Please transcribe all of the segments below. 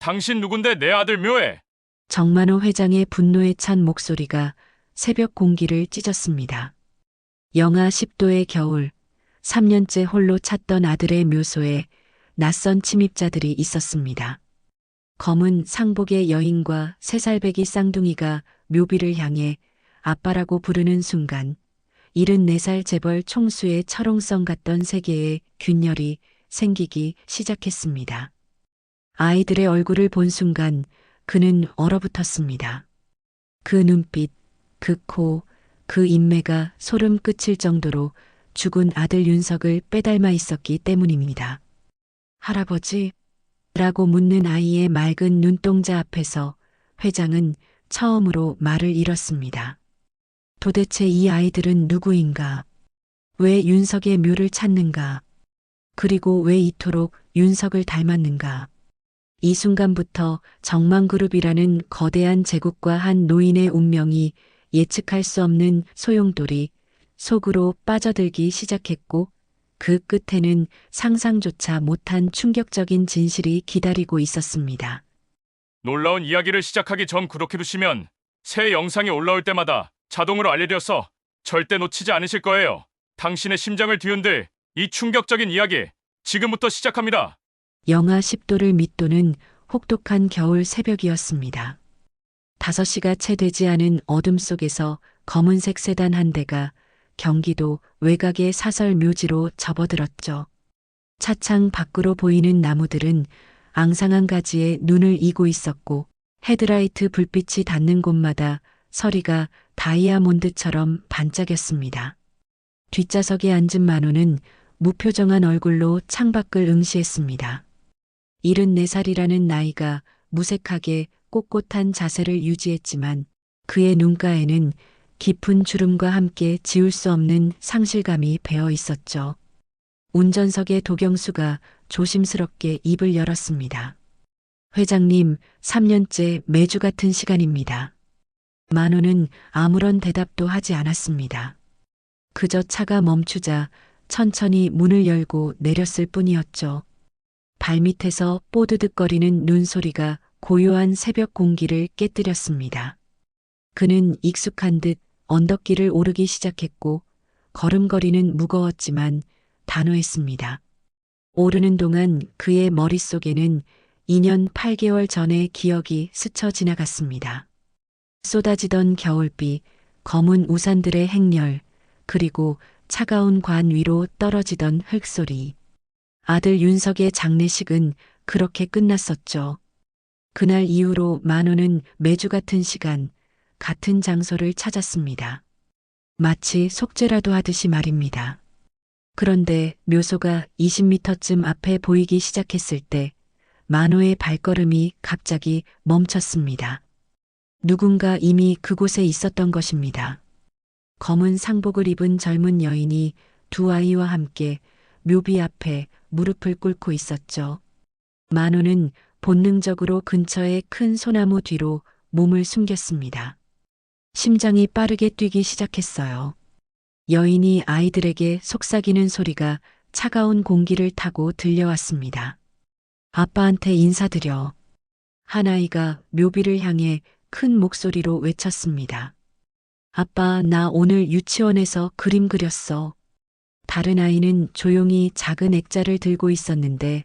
당신 누군데 내 아들 묘해? 정만호 회장의 분노에 찬 목소리가 새벽 공기를 찢었습니다. 영하 10도의 겨울, 3년째 홀로 찾던 아들의 묘소에 낯선 침입자들이 있었습니다. 검은 상복의 여인과 3살배기 쌍둥이가 묘비를 향해 아빠라고 부르는 순간 74살 재벌 총수의 철옹성 같던 세계에 균열이 생기기 시작했습니다. 아이들의 얼굴을 본 순간 그는 얼어붙었습니다. 그 눈빛, 그 코, 그 인매가 소름 끼칠 정도로 죽은 아들 윤석을 빼닮아 있었기 때문입니다. 할아버지? 라고 묻는 아이의 맑은 눈동자 앞에서 회장은 처음으로 말을 잃었습니다. 도대체 이 아이들은 누구인가? 왜 윤석의 묘를 찾는가? 그리고 왜 이토록 윤석을 닮았는가? 이 순간부터 정망그룹이라는 거대한 제국과 한 노인의 운명이 예측할 수 없는 소용돌이 속으로 빠져들기 시작했고 그 끝에는 상상조차 못한 충격적인 진실이 기다리고 있었습니다. 놀라운 이야기를 시작하기 전 구독해두시면 새 영상이 올라올 때마다 자동으로 알려져서 절대 놓치지 않으실 거예요. 당신의 심장을 뒤흔들 이 충격적인 이야기 지금부터 시작합니다. 영하 10도를 밑도는 혹독한 겨울 새벽이었습니다. 5시가 채 되지 않은 어둠 속에서 검은색 세단 한 대가 경기도 외곽의 사설 묘지로 접어들었죠. 차창 밖으로 보이는 나무들은 앙상한 가지에 눈을 이고 있었고 헤드라이트 불빛이 닿는 곳마다 서리가 다이아몬드처럼 반짝였습니다. 뒷좌석에 앉은 만호는 무표정한 얼굴로 창밖을 응시했습니다. 74살이라는 나이가 무색하게 꼿꼿한 자세를 유지했지만 그의 눈가에는 깊은 주름과 함께 지울 수 없는 상실감이 배어 있었죠. 운전석의 도경수가 조심스럽게 입을 열었습니다. 회장님, 3년째 매주 같은 시간입니다. 만호는 아무런 대답도 하지 않았습니다. 그저 차가 멈추자 천천히 문을 열고 내렸을 뿐이었죠. 발밑에서 뽀드득거리는 눈소리가 고요한 새벽 공기를 깨뜨렸습니다. 그는 익숙한 듯 언덕길을 오르기 시작했고 걸음걸이는 무거웠지만 단호했습니다. 오르는 동안 그의 머릿속에는 2년 8개월 전의 기억이 스쳐 지나갔습니다. 쏟아지던 겨울비, 검은 우산들의 행렬, 그리고 차가운 관 위로 떨어지던 흙소리. 아들 윤석의 장례식은 그렇게 끝났었죠. 그날 이후로 만호는 매주 같은 시간, 같은 장소를 찾았습니다. 마치 속죄라도 하듯이 말입니다. 그런데 묘소가 20m쯤 앞에 보이기 시작했을 때 만호의 발걸음이 갑자기 멈췄습니다. 누군가 이미 그곳에 있었던 것입니다. 검은 상복을 입은 젊은 여인이 두 아이와 함께 묘비 앞에 무릎을 꿇고 있었죠. 만호는 본능적으로 근처의 큰 소나무 뒤로 몸을 숨겼습니다. 심장이 빠르게 뛰기 시작했어요. 여인이 아이들에게 속삭이는 소리가 차가운 공기를 타고 들려왔습니다. 아빠한테 인사드려. 한 아이가 묘비를 향해 큰 목소리로 외쳤습니다. 아빠, 나 오늘 유치원에서 그림 그렸어. 다른 아이는 조용히 작은 액자를 들고 있었는데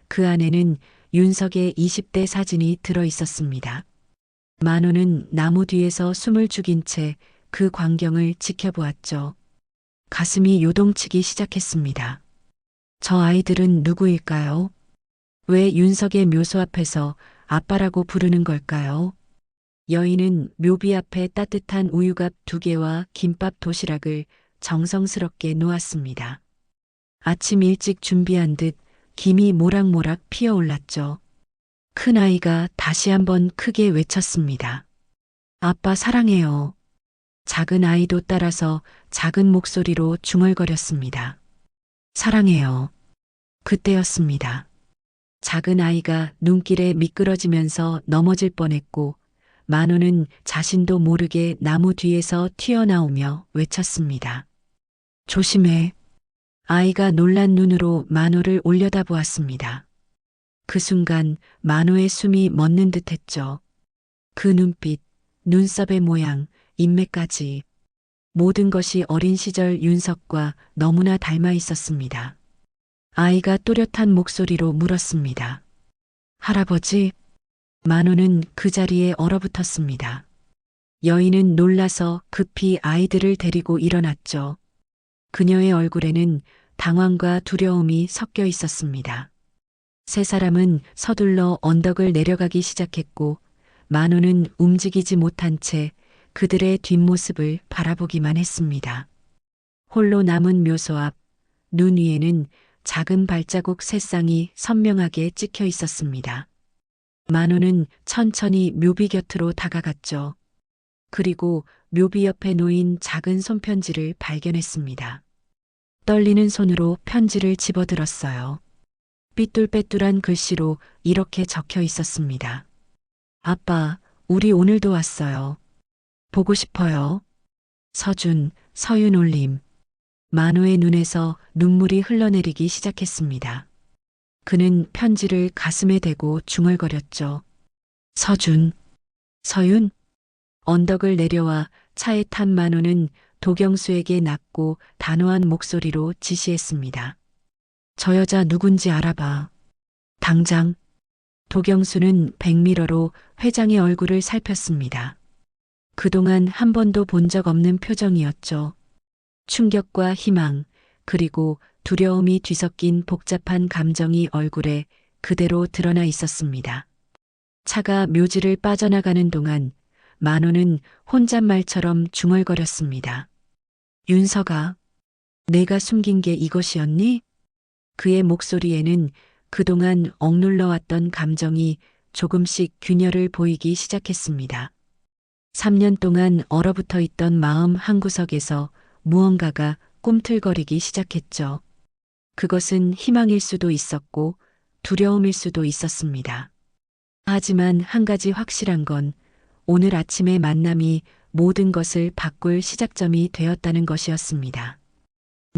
그 안에는 윤석의 20대 사진이 들어 있었습니다. 만호는 나무 뒤에서 숨을 죽인 채 그 광경을 지켜보았죠. 가슴이 요동치기 시작했습니다. 저 아이들은 누구일까요? 왜 윤석의 묘소 앞에서 아빠라고 부르는 걸까요? 여인은 묘비 앞에 따뜻한 우유갑 2개와 김밥 도시락을 정성스럽게 놓았습니다. 아침 일찍 준비한 듯 김이 모락모락 피어올랐죠. 큰 아이가 다시 한번 크게 외쳤습니다. 아빠 사랑해요. 작은 아이도 따라서 작은 목소리로 중얼거렸습니다. 사랑해요. 그때였습니다. 작은 아이가 눈길에 미끄러지면서 넘어질 뻔했고 만호는 자신도 모르게 나무 뒤에서 튀어나오며 외쳤습니다. 조심해. 아이가 놀란 눈으로 만호를 올려다보았습니다. 그 순간 만호의 숨이 멎는 듯했죠. 그 눈빛, 눈썹의 모양, 인매까지 모든 것이 어린 시절 윤석과 너무나 닮아 있었습니다. 아이가 또렷한 목소리로 물었습니다. 할아버지? 만호는 그 자리에 얼어붙었습니다. 여인은 놀라서 급히 아이들을 데리고 일어났죠. 그녀의 얼굴에는 당황과 두려움이 섞여 있었습니다. 세 사람은 서둘러 언덕을 내려가기 시작했고 만호는 움직이지 못한 채 그들의 뒷모습을 바라보기만 했습니다. 홀로 남은 묘소 앞 눈 위에는 작은 발자국 세 쌍이 선명하게 찍혀 있었습니다. 만호는 천천히 묘비 곁으로 다가갔죠. 그리고 묘비 옆에 놓인 작은 손편지를 발견했습니다. 떨리는 손으로 편지를 집어들었어요. 삐뚤빼뚤한 글씨로 이렇게 적혀 있었습니다. 아빠, 우리 오늘도 왔어요. 보고 싶어요. 서준, 서윤 올림. 만호의 눈에서 눈물이 흘러내리기 시작했습니다. 그는 편지를 가슴에 대고 중얼거렸죠. 서준, 서윤? 언덕을 내려와 차에 탄 만호는 도경수에게 낮고 단호한 목소리로 지시했습니다. 저 여자 누군지 알아봐. 당장. 도경수는 백미러로 회장의 얼굴을 살폈습니다. 그동안 한 번도 본 적 없는 표정이었죠. 충격과 희망, 그리고 두려움이 뒤섞인 복잡한 감정이 얼굴에 그대로 드러나 있었습니다. 차가 묘지를 빠져나가는 동안 만호는 혼잣말처럼 중얼거렸습니다. 윤서가, 내가 숨긴 게 이것이었니? 그의 목소리에는 그동안 억눌러왔던 감정이 조금씩 균열을 보이기 시작했습니다. 3년 동안 얼어붙어 있던 마음 한구석에서 무언가가 꿈틀거리기 시작했죠. 그것은 희망일 수도 있었고 두려움일 수도 있었습니다. 하지만 한 가지 확실한 건 오늘 아침의 만남이 모든 것을 바꿀 시작점이 되었다는 것이었습니다.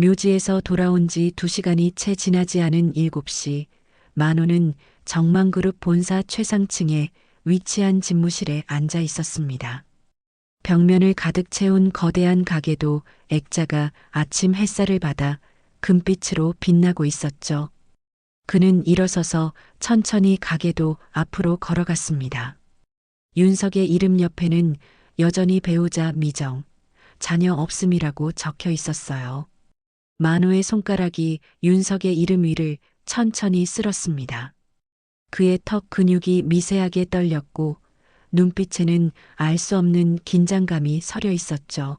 묘지에서 돌아온 지 2시간이 채 지나지 않은 7시, 만호는 정망그룹 본사 최상층에 위치한 집무실에 앉아 있었습니다. 벽면을 가득 채운 거대한 가게도 액자가 아침 햇살을 받아 금빛으로 빛나고 있었죠. 그는 일어서서 천천히 가게도 앞으로 걸어갔습니다. 윤석의 이름 옆에는 여전히 배우자 미정, 자녀 없음이라고 적혀 있었어요. 만호의 손가락이 윤석의 이름 위를 천천히 쓸었습니다. 그의 턱 근육이 미세하게 떨렸고 눈빛에는 알 수 없는 긴장감이 서려 있었죠.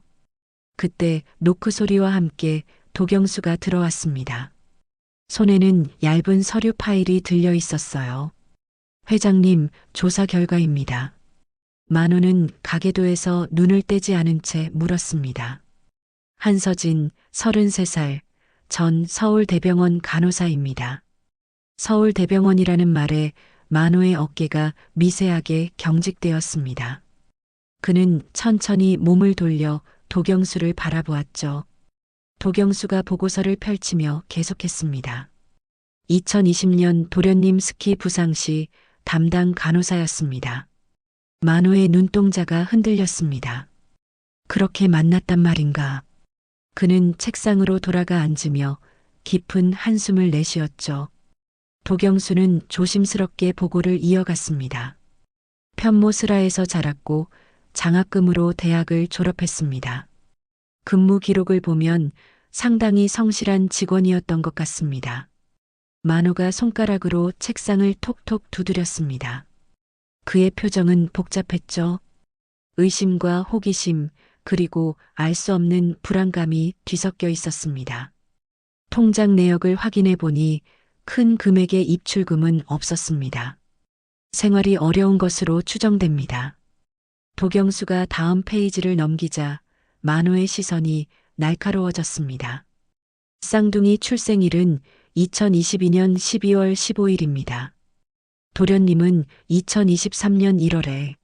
그때 노크 소리와 함께 도경수가 들어왔습니다. 손에는 얇은 서류 파일이 들려 있었어요. 회장님, 조사 결과입니다. 만호는 가계도에서 눈을 떼지 않은 채 물었습니다. 한서진, 33살, 전 서울대병원 간호사입니다. 서울대병원이라는 말에 만호의 어깨가 미세하게 경직되었습니다. 그는 천천히 몸을 돌려 도경수를 바라보았죠. 도경수가 보고서를 펼치며 계속했습니다. 2020년 도련님 스키 부상 시 담당 간호사였습니다. 만호의 눈동자가 흔들렸습니다. 그렇게 만났단 말인가. 그는 책상으로 돌아가 앉으며 깊은 한숨을 내쉬었죠. 도경수는 조심스럽게 보고를 이어갔습니다. 편모스라에서 자랐고 장학금으로 대학을 졸업했습니다. 근무 기록을 보면 상당히 성실한 직원이었던 것 같습니다. 만호가 손가락으로 책상을 톡톡 두드렸습니다. 그의 표정은 복잡했죠. 의심과 호기심, 그리고 알 수 없는 불안감이 뒤섞여 있었습니다. 통장 내역을 확인해 보니 큰 금액의 입출금은 없었습니다. 생활이 어려운 것으로 추정됩니다. 도경수가 다음 페이지를 넘기자 만호의 시선이 날카로워졌습니다. 쌍둥이 출생일은 2022년 12월 15일입니다. 도련님은 2023년 1월에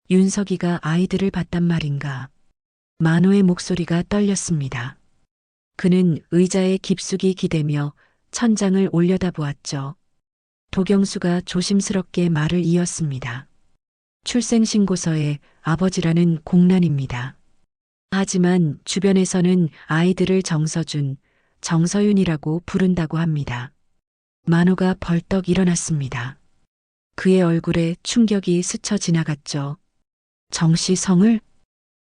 윤석이가 아이들을 봤단 말인가. 만호의 목소리가 떨렸습니다. 그는 의자에 깊숙이 기대며 천장을 올려다보았죠. 도경수가 조심스럽게 말을 이었습니다. 출생신고서에 아버지라는 공란입니다. 하지만 주변에서는 아이들을 정서준, 정서윤이라고 부른다고 합니다. 만호가 벌떡 일어났습니다. 그의 얼굴에 충격이 스쳐 지나갔죠. 정씨 성을?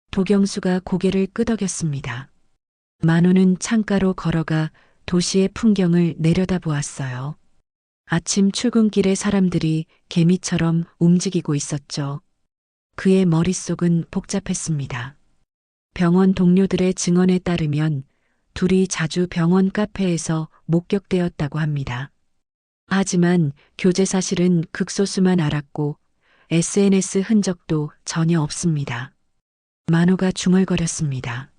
도경수가 고개를 끄덕였습니다. 만호는 창가로 걸어가 도시의 풍경을 내려다보았어요. 아침 출근길에 사람들이 개미처럼 움직이고 있었죠. 그의 머릿속은 복잡했습니다. 병원 동료들의 증언에 따르면 둘이 자주 병원 카페에서 목격되었다고 합니다. 하지만 교제 사실은 극소수만 알았고 SNS 흔적도 전혀 없습니다. 만호가 중얼거렸습니다.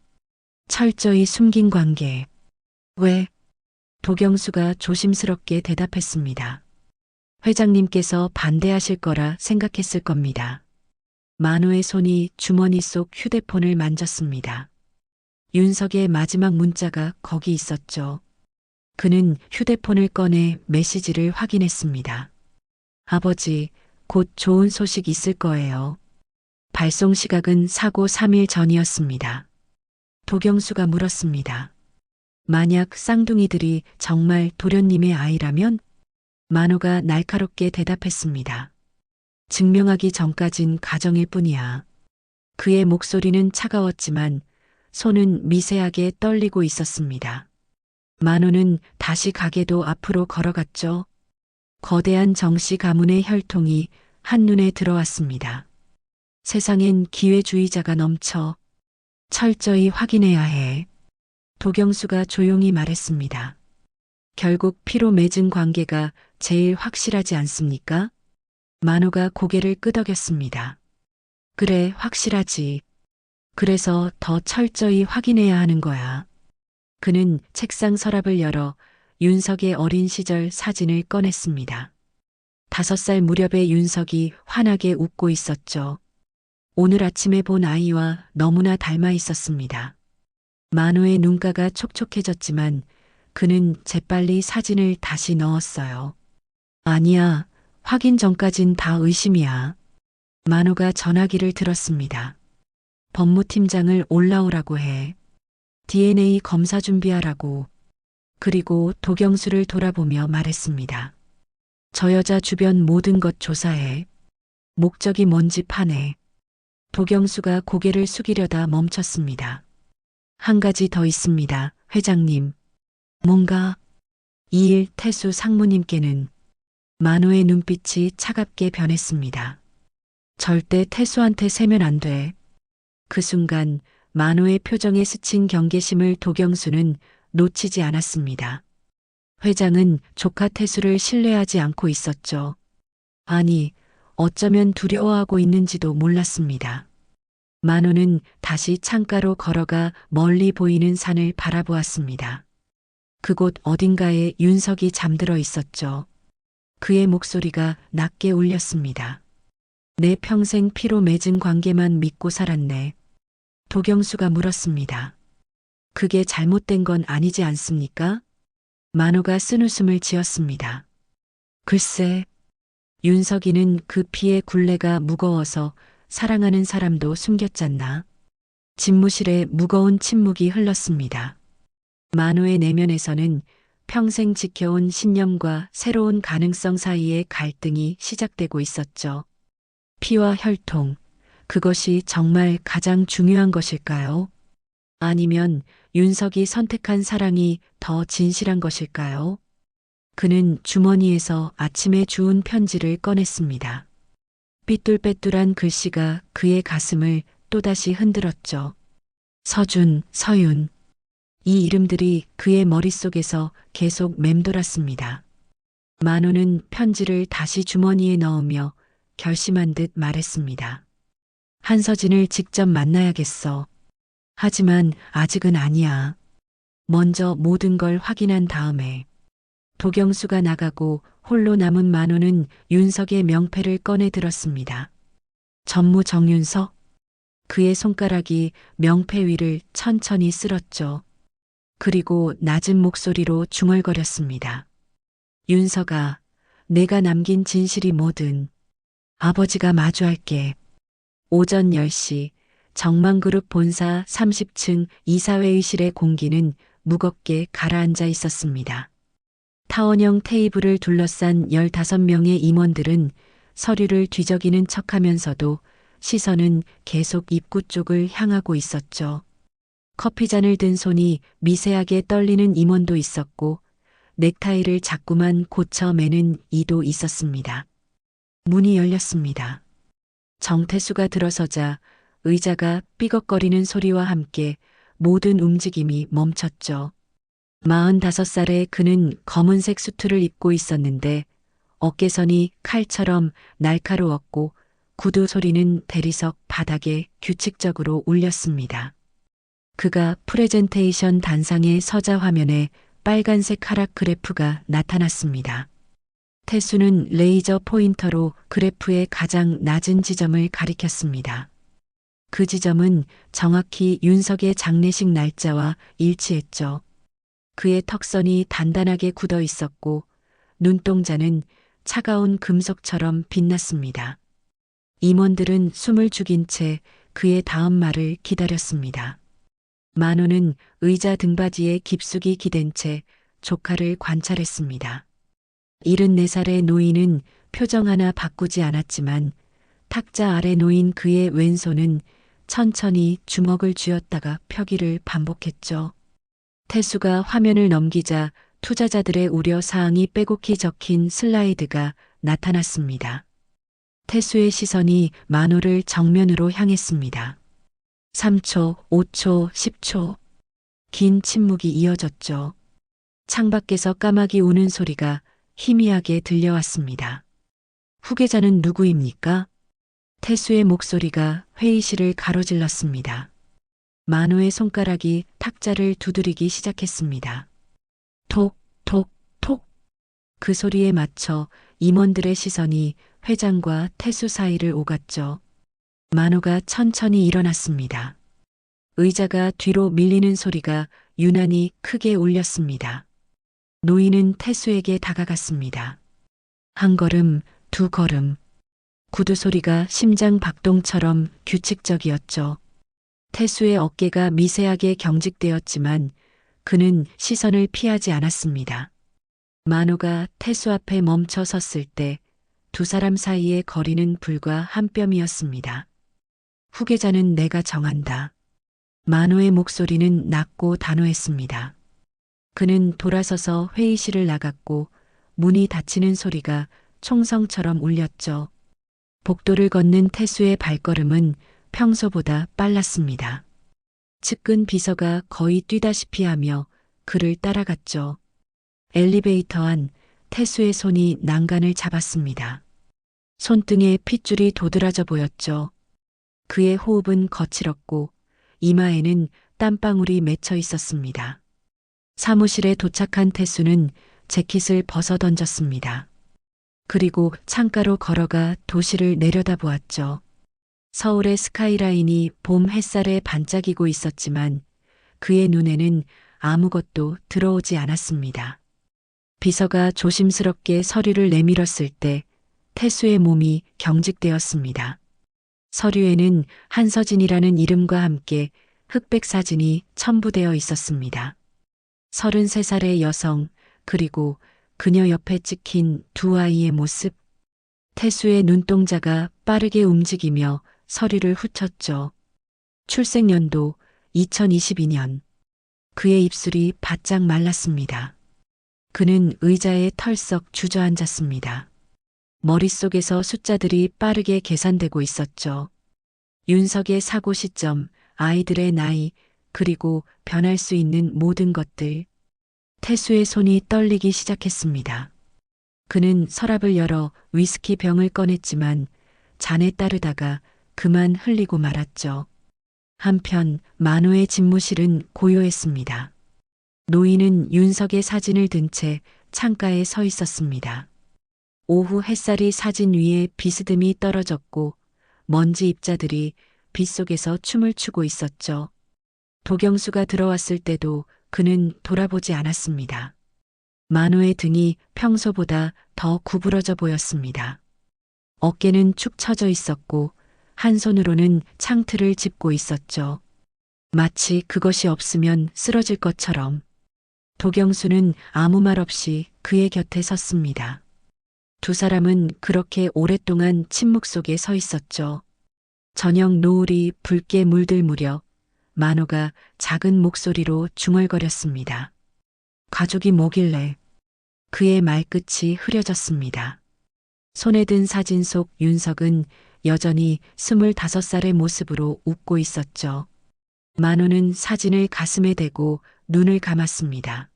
철저히 숨긴 관계. 왜? 도경수가 조심스럽게 대답했습니다. 회장님께서 반대하실 거라 생각했을 겁니다. 만호의 손이 주머니 속 휴대폰을 만졌습니다. 윤석의 마지막 문자가 거기 있었죠. 그는 휴대폰을 꺼내 메시지를 확인했습니다. 아버지, 곧 좋은 소식 있을 거예요. 발송 시각은 사고 3일 전이었습니다. 도경수가 물었습니다. 만약 쌍둥이들이 정말 도련님의 아이라면? 만호가 날카롭게 대답했습니다. 증명하기 전까진 가정일 뿐이야. 그의 목소리는 차가웠지만 손은 미세하게 떨리고 있었습니다. 만호는 다시 가게도 앞으로 걸어갔죠. 거대한 정씨 가문의 혈통이 한눈에 들어왔습니다. 세상엔 기회주의자가 넘쳐. 철저히 확인해야 해. 도경수가 조용히 말했습니다. 결국 피로 맺은 관계가 제일 확실하지 않습니까? 만호가 고개를 끄덕였습니다. 그래, 확실하지. 그래서 더 철저히 확인해야 하는 거야. 그는 책상 서랍을 열어 윤석의 어린 시절 사진을 꺼냈습니다. 5살 무렵의 윤석이 환하게 웃고 있었죠. 오늘 아침에 본 아이와 너무나 닮아 있었습니다. 만호의 눈가가 촉촉해졌지만 그는 재빨리 사진을 다시 넣었어요. 아니야, 확인 전까진 다 의심이야. 만호가 전화기를 들었습니다. 법무팀장을 올라오라고 해. DNA 검사 준비하라고. 그리고 도경수를 돌아보며 말했습니다. 저 여자 주변 모든 것 조사해. 목적이 뭔지 파내. 도경수가 고개를 숙이려다 멈췄습니다. 한 가지 더 있습니다, 회장님. 뭔가? 이일 태수 상무님께는 만호의 눈빛이 차갑게 변했습니다. 절대 태수한테 세면 안 돼. 그 순간 만호의 표정에 스친 경계심을 도경수는 놓치지 않았습니다. 회장은 조카 태수를 신뢰하지 않고 있었죠. 아니, 어쩌면 두려워하고 있는지도 몰랐습니다. 만호는 다시 창가로 걸어가 멀리 보이는 산을 바라보았습니다. 그곳 어딘가에 윤석이 잠들어 있었죠. 그의 목소리가 낮게 울렸습니다. 내 평생 피로 맺은 관계만 믿고 살았네. 도경수가 물었습니다. 그게 잘못된 건 아니지 않습니까? 만호가 쓴웃음을 지었습니다. 글쎄, 윤석이는 그 피의 굴레가 무거워서 사랑하는 사람도 숨겼잖나. 집무실에 무거운 침묵이 흘렀습니다. 만호의 내면에서는 평생 지켜온 신념과 새로운 가능성 사이의 갈등이 시작되고 있었죠. 피와 혈통, 그것이 정말 가장 중요한 것일까요? 아니면 윤석이 선택한 사랑이 더 진실한 것일까요? 그는 주머니에서 아침에 주운 편지를 꺼냈습니다. 삐뚤빼뚤한 글씨가 그의 가슴을 또다시 흔들었죠. 서준, 서윤. 이 이름들이 그의 머릿속에서 계속 맴돌았습니다. 만호는 편지를 다시 주머니에 넣으며 결심한 듯 말했습니다. 한서진을 직접 만나야겠어. 하지만 아직은 아니야. 먼저 모든 걸 확인한 다음에. 도경수가 나가고 홀로 남은 만호는 윤석의 명패를 꺼내 들었습니다. 전무 정윤석? 그의 손가락이 명패 위를 천천히 쓸었죠. 그리고 낮은 목소리로 중얼거렸습니다. 윤석아, 내가 남긴 진실이 뭐든 아버지가 마주할게. 오전 10시 정만그룹 본사 30층 이사회의실의 공기는 무겁게 가라앉아 있었습니다. 타원형 테이블을 둘러싼 15명의 임원들은 서류를 뒤적이는 척하면서도 시선은 계속 입구 쪽을 향하고 있었죠. 커피잔을 든 손이 미세하게 떨리는 임원도 있었고 넥타이를 자꾸만 고쳐 매는 이도 있었습니다. 문이 열렸습니다. 정태수가 들어서자 의자가 삐걱거리는 소리와 함께 모든 움직임이 멈췄죠. 45살의 그는 검은색 수트를 입고 있었는데 어깨선이 칼처럼 날카로웠고 구두 소리는 대리석 바닥에 규칙적으로 울렸습니다. 그가 프레젠테이션 단상의 서자 화면에 빨간색 하락 그래프가 나타났습니다. 태수는 레이저 포인터로 그래프의 가장 낮은 지점을 가리켰습니다. 그 지점은 정확히 윤석의 장례식 날짜와 일치했죠. 그의 턱선이 단단하게 굳어 있었고 눈동자는 차가운 금속처럼 빛났습니다. 임원들은 숨을 죽인 채 그의 다음 말을 기다렸습니다. 만호는 의자 등받이에 깊숙이 기댄 채 조카를 관찰했습니다. 74살의 노인은 표정 하나 바꾸지 않았지만 탁자 아래 놓인 그의 왼손은 천천히 주먹을 쥐었다가 펴기를 반복했죠. 태수가 화면을 넘기자 투자자들의 우려 사항이 빼곡히 적힌 슬라이드가 나타났습니다. 태수의 시선이 만호를 정면으로 향했습니다. 3초, 5초, 10초. 긴 침묵이 이어졌죠. 창밖에서 까마귀 우는 소리가 희미하게 들려왔습니다. 후계자는 누구입니까? 태수의 목소리가 회의실을 가로질렀습니다. 만호의 손가락이 탁자를 두드리기 시작했습니다. 톡, 톡, 톡. 그 소리에 맞춰 임원들의 시선이 회장과 태수 사이를 오갔죠. 만호가 천천히 일어났습니다. 의자가 뒤로 밀리는 소리가 유난히 크게 울렸습니다. 노인은 태수에게 다가갔습니다. 한 걸음, 두 걸음. 구두 소리가 심장 박동처럼 규칙적이었죠. 태수의 어깨가 미세하게 경직되었지만 그는 시선을 피하지 않았습니다. 만호가 태수 앞에 멈춰 섰을 때 두 사람 사이의 거리는 불과 한 뼘이었습니다. 후계자는 내가 정한다. 만호의 목소리는 낮고 단호했습니다. 그는 돌아서서 회의실을 나갔고 문이 닫히는 소리가 총성처럼 울렸죠. 복도를 걷는 태수의 발걸음은 평소보다 빨랐습니다. 측근 비서가 거의 뛰다시피 하며 그를 따라갔죠. 엘리베이터 안 태수의 손이 난간을 잡았습니다. 손등에 핏줄이 도드라져 보였죠. 그의 호흡은 거칠었고 이마에는 땀방울이 맺혀 있었습니다. 사무실에 도착한 태수는 재킷을 벗어 던졌습니다. 그리고 창가로 걸어가 도시를 내려다보았죠. 서울의 스카이라인이 봄 햇살에 반짝이고 있었지만 그의 눈에는 아무것도 들어오지 않았습니다. 비서가 조심스럽게 서류를 내밀었을 때 태수의 몸이 경직되었습니다. 서류에는 한서진이라는 이름과 함께 흑백 사진이 첨부되어 있었습니다. 33살의 여성, 그리고 그녀 옆에 찍힌 두 아이의 모습. 태수의 눈동자가 빠르게 움직이며 서류를 훑었죠. 출생연도 2022년. 그의 입술이 바짝 말랐습니다. 그는 의자에 털썩 주저앉았습니다. 머릿속에서 숫자들이 빠르게 계산되고 있었죠. 윤석의 사고 시점, 아이들의 나이, 그리고 변할 수 있는 모든 것들. 태수의 손이 떨리기 시작했습니다. 그는 서랍을 열어 위스키 병을 꺼냈지만 잔에 따르다가 그만 흘리고 말았죠. 한편 만호의 집무실은 고요했습니다. 노인은 윤석의 사진을 든 채 창가에 서 있었습니다. 오후 햇살이 사진 위에 비스듬히 떨어졌고 먼지 입자들이 빗속에서 춤을 추고 있었죠. 도경수가 들어왔을 때도 그는 돌아보지 않았습니다. 만호의 등이 평소보다 더 구부러져 보였습니다. 어깨는 축 처져 있었고 한 손으로는 창틀을 짚고 있었죠. 마치 그것이 없으면 쓰러질 것처럼. 도경수는 아무 말 없이 그의 곁에 섰습니다. 두 사람은 그렇게 오랫동안 침묵 속에 서 있었죠. 저녁 노을이 붉게 물들 무렵 만호가 작은 목소리로 중얼거렸습니다. 가족이 뭐길래? 그의 말끝이 흐려졌습니다. 손에 든 사진 속 윤석은 여전히 25살의 모습으로 웃고 있었죠. 만호는 사진을 가슴에 대고 눈을 감았습니다.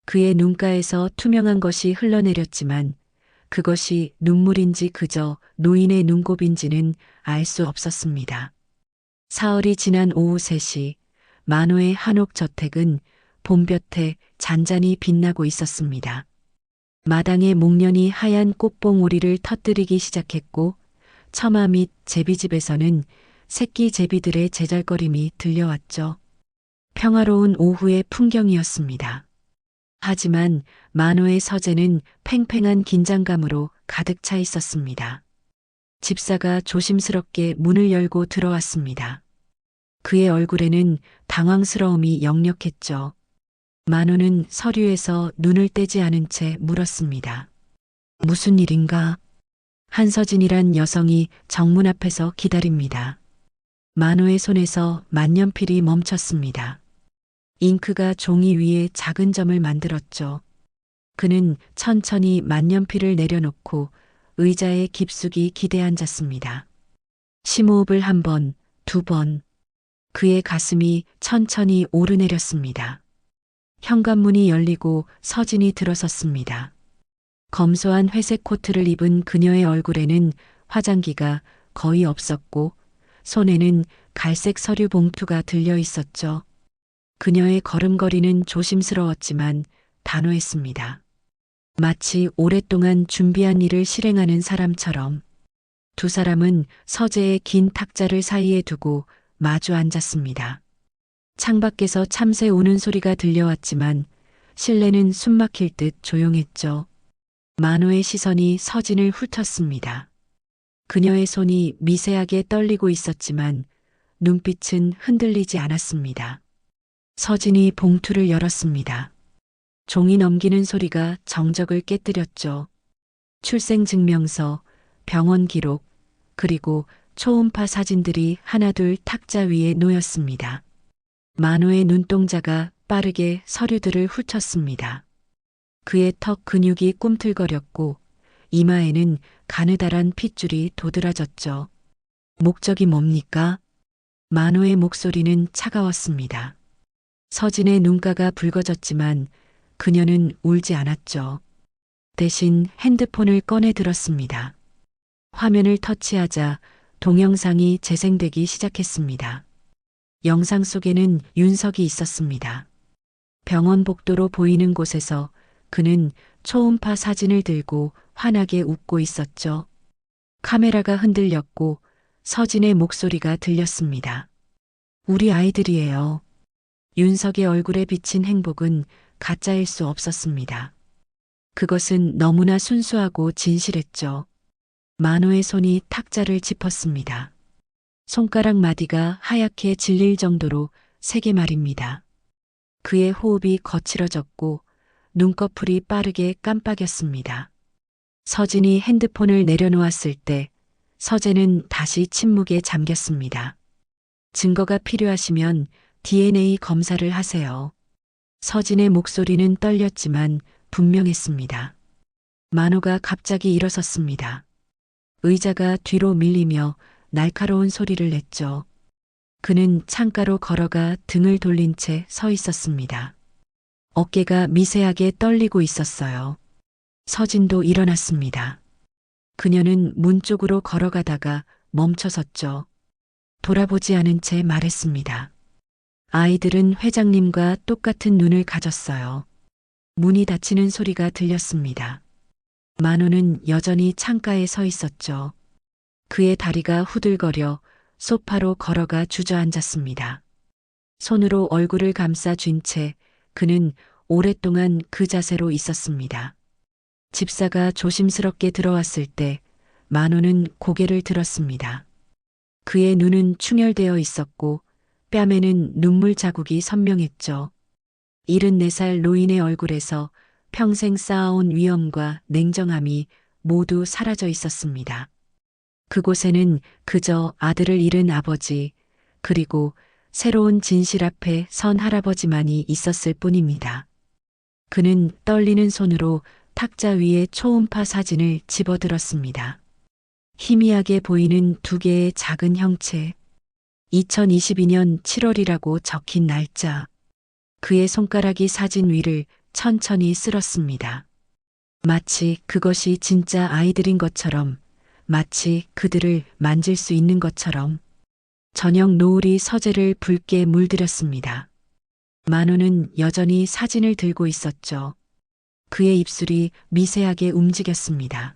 그의 눈가에서 투명한 것이 흘러내렸지만 그것이 눈물인지 그저 노인의 눈곱인지는 알 수 없었습니다. 사흘이 지난 오후 3시 만호의 한옥 저택은 봄볕에 잔잔히 빛나고 있었습니다. 마당에 목련이 하얀 꽃봉오리를 터뜨리기 시작했고 처마 및 제비집에서는 새끼 제비들의 제잘거림이 들려왔죠. 평화로운 오후의 풍경이었습니다. 하지만 만호의 서재는 팽팽한 긴장감으로 가득 차 있었습니다. 집사가 조심스럽게 문을 열고 들어왔습니다. 그의 얼굴에는 당황스러움이 역력했죠. 만호는 서류에서 눈을 떼지 않은 채 물었습니다. 무슨 일인가? 한서진이란 여성이 정문 앞에서 기다립니다. 만호의 손에서 만년필이 멈췄습니다. 잉크가 종이 위에 작은 점을 만들었죠. 그는 천천히 만년필을 내려놓고 의자에 깊숙이 기대 앉았습니다. 심호흡을 한 번, 두 번. 그의 가슴이 천천히 오르내렸습니다. 현관문이 열리고 서진이 들어섰습니다. 검소한 회색 코트를 입은 그녀의 얼굴에는 화장기가 거의 없었고 손에는 갈색 서류 봉투가 들려 있었죠. 그녀의 걸음걸이는 조심스러웠지만 단호했습니다. 마치 오랫동안 준비한 일을 실행하는 사람처럼. 두 사람은 서재의 긴 탁자를 사이에 두고 마주 앉았습니다. 창밖에서 참새 우는 소리가 들려왔지만 실내는 숨막힐 듯 조용했죠. 만호의 시선이 서진을 훑었습니다. 그녀의 손이 미세하게 떨리고 있었지만 눈빛은 흔들리지 않았습니다. 서진이 봉투를 열었습니다. 종이 넘기는 소리가 정적을 깨뜨렸죠. 출생증명서, 병원 기록, 그리고 초음파 사진들이 하나둘 탁자 위에 놓였습니다. 만호의 눈동자가 빠르게 서류들을 훑었습니다. 그의 턱 근육이 꿈틀거렸고 이마에는 가느다란 핏줄이 도드라졌죠. 목적이 뭡니까? 만호의 목소리는 차가웠습니다. 서진의 눈가가 붉어졌지만 그녀는 울지 않았죠. 대신 핸드폰을 꺼내 들었습니다. 화면을 터치하자 동영상이 재생되기 시작했습니다. 영상 속에는 윤석이 있었습니다. 병원 복도로 보이는 곳에서 그는 초음파 사진을 들고 환하게 웃고 있었죠. 카메라가 흔들렸고 서진의 목소리가 들렸습니다. 우리 아이들이에요. 윤석의 얼굴에 비친 행복은 가짜일 수 없었습니다. 그것은 너무나 순수하고 진실했죠. 만호의 손이 탁자를 짚었습니다. 손가락 마디가 하얗게 질릴 정도로 세게 말입니다. 그의 호흡이 거칠어졌고 눈꺼풀이 빠르게 깜빡였습니다. 서진이 핸드폰을 내려놓았을 때 서재는 다시 침묵에 잠겼습니다. 증거가 필요하시면 DNA 검사를 하세요. 서진의 목소리는 떨렸지만 분명했습니다. 만호가 갑자기 일어섰습니다. 의자가 뒤로 밀리며 날카로운 소리를 냈죠. 그는 창가로 걸어가 등을 돌린 채 서 있었습니다. 어깨가 미세하게 떨리고 있었어요. 서진도 일어났습니다. 그녀는 문 쪽으로 걸어가다가 멈춰섰죠. 돌아보지 않은 채 말했습니다. 아이들은 회장님과 똑같은 눈을 가졌어요. 문이 닫히는 소리가 들렸습니다. 만호는 여전히 창가에 서 있었죠. 그의 다리가 후들거려 소파로 걸어가 주저앉았습니다. 손으로 얼굴을 감싸 쥔 채 그는 오랫동안 그 자세로 있었습니다. 집사가 조심스럽게 들어왔을 때 만호는 고개를 들었습니다. 그의 눈은 충혈되어 있었고 뺨에는 눈물 자국이 선명했죠. 74살 노인의 얼굴에서 평생 쌓아온 위엄과 냉정함이 모두 사라져 있었습니다. 그곳에는 그저 아들을 잃은 아버지, 그리고 새로운 진실 앞에 선 할아버지만이 있었을 뿐입니다. 그는 떨리는 손으로 탁자 위에 초음파 사진을 집어들었습니다. 희미하게 보이는 두 개의 작은 형체. 2022년 7월이라고 적힌 날짜. 그의 손가락이 사진 위를 천천히 쓸었습니다. 마치 그것이 진짜 아이들인 것처럼, 마치 그들을 만질 수 있는 것처럼. 저녁 노을이 서재를 붉게 물들였습니다. 만호는 여전히 사진을 들고 있었죠. 그의 입술이 미세하게 움직였습니다.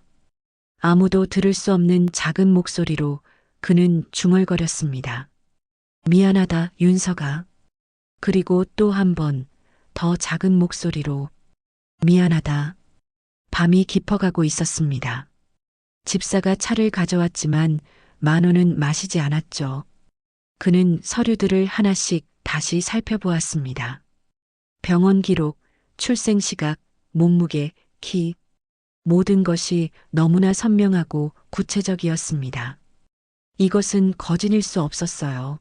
아무도 들을 수 없는 작은 목소리로 그는 중얼거렸습니다. 미안하다, 윤서가. 그리고 또 한 번 더 작은 목소리로 미안하다. 밤이 깊어가고 있었습니다. 집사가 차를 가져왔지만 만호는 마시지 않았죠. 그는 서류들을 하나씩 다시 살펴보았습니다. 병원 기록, 출생 시각, 몸무게, 키, 모든 것이 너무나 선명하고 구체적이었습니다. 이것은 거짓일 수 없었어요.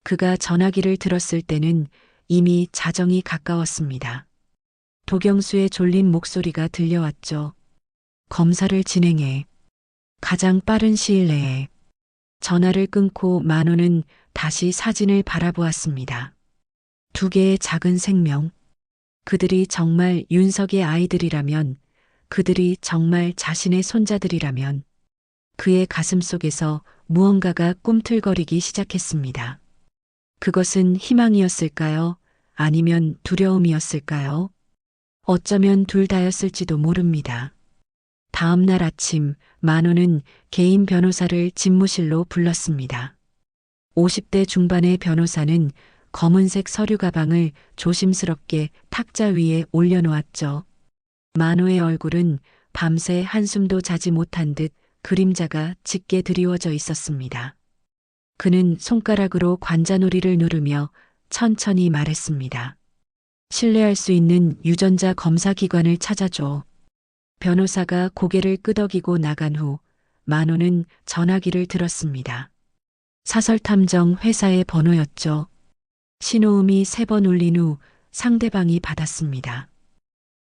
그가 전화기를 들었을 때는 이미 자정이 가까웠습니다. 도경수의 졸린 목소리가 들려왔죠. 검사를 진행해. 가장 빠른 시일 내에. 전화를 끊고 만호는 다시 사진을 바라보았습니다. 두 개의 작은 생명. 그들이 정말 윤석의 아이들이라면, 그들이 정말 자신의 손자들이라면, 그의 가슴 속에서 무언가가 꿈틀거리기 시작했습니다. 그것은 희망이었을까요? 아니면 두려움이었을까요? 어쩌면 둘 다였을지도 모릅니다. 다음 날 아침 만호는 개인 변호사를 집무실로 불렀습니다. 50대 중반의 변호사는 검은색 서류 가방을 조심스럽게 탁자 위에 올려놓았죠. 만호의 얼굴은 밤새 한숨도 자지 못한 듯 그림자가 짙게 드리워져 있었습니다. 그는 손가락으로 관자놀이를 누르며 천천히 말했습니다. 신뢰할 수 있는 유전자 검사 기관을 찾아줘. 변호사가 고개를 끄덕이고 나간 후 만호는 전화기를 들었습니다. 사설탐정 회사의 번호였죠. 신호음이 3번 울린 후 상대방이 받았습니다.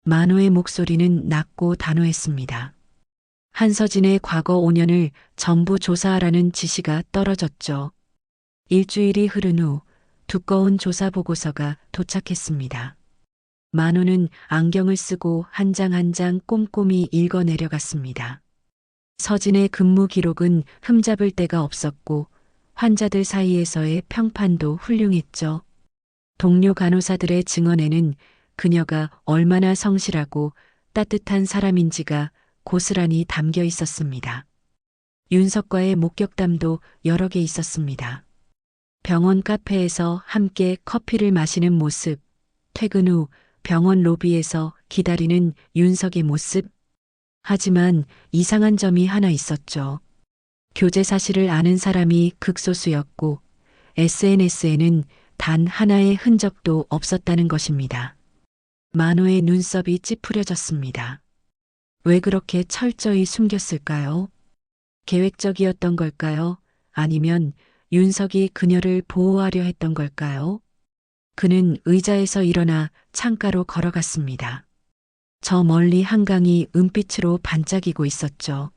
만호의 목소리는 낮고 단호했습니다. 한서진의 과거 5년을 전부 조사하라는 지시가 떨어졌죠. 일주일이 흐른 후 두꺼운 조사 보고서가 도착했습니다. 만호는 안경을 쓰고 한 장 한 장 꼼꼼히 읽어 내려갔습니다. 서진의 근무 기록은 흠잡을 데가 없었고 환자들 사이에서의 평판도 훌륭했죠. 동료 간호사들의 증언에는 그녀가 얼마나 성실하고 따뜻한 사람인지가 고스란히 담겨 있었습니다. 윤석과의 목격담도 여러 개 있었습니다. 병원 카페에서 함께 커피를 마시는 모습, 퇴근 후 병원 로비에서 기다리는 윤석의 모습. 하지만 이상한 점이 하나 있었죠. 교제 사실을 아는 사람이 극소수였고 SNS에는 단 하나의 흔적도 없었다는 것입니다. 만호의 눈썹이 찌푸려졌습니다. 왜 그렇게 철저히 숨겼을까요? 계획적이었던 걸까요? 아니면 윤석이 그녀를 보호하려 했던 걸까요? 그는 의자에서 일어나 창가로 걸어갔습니다. 저 멀리 한강이 은빛으로 반짝이고 있었죠.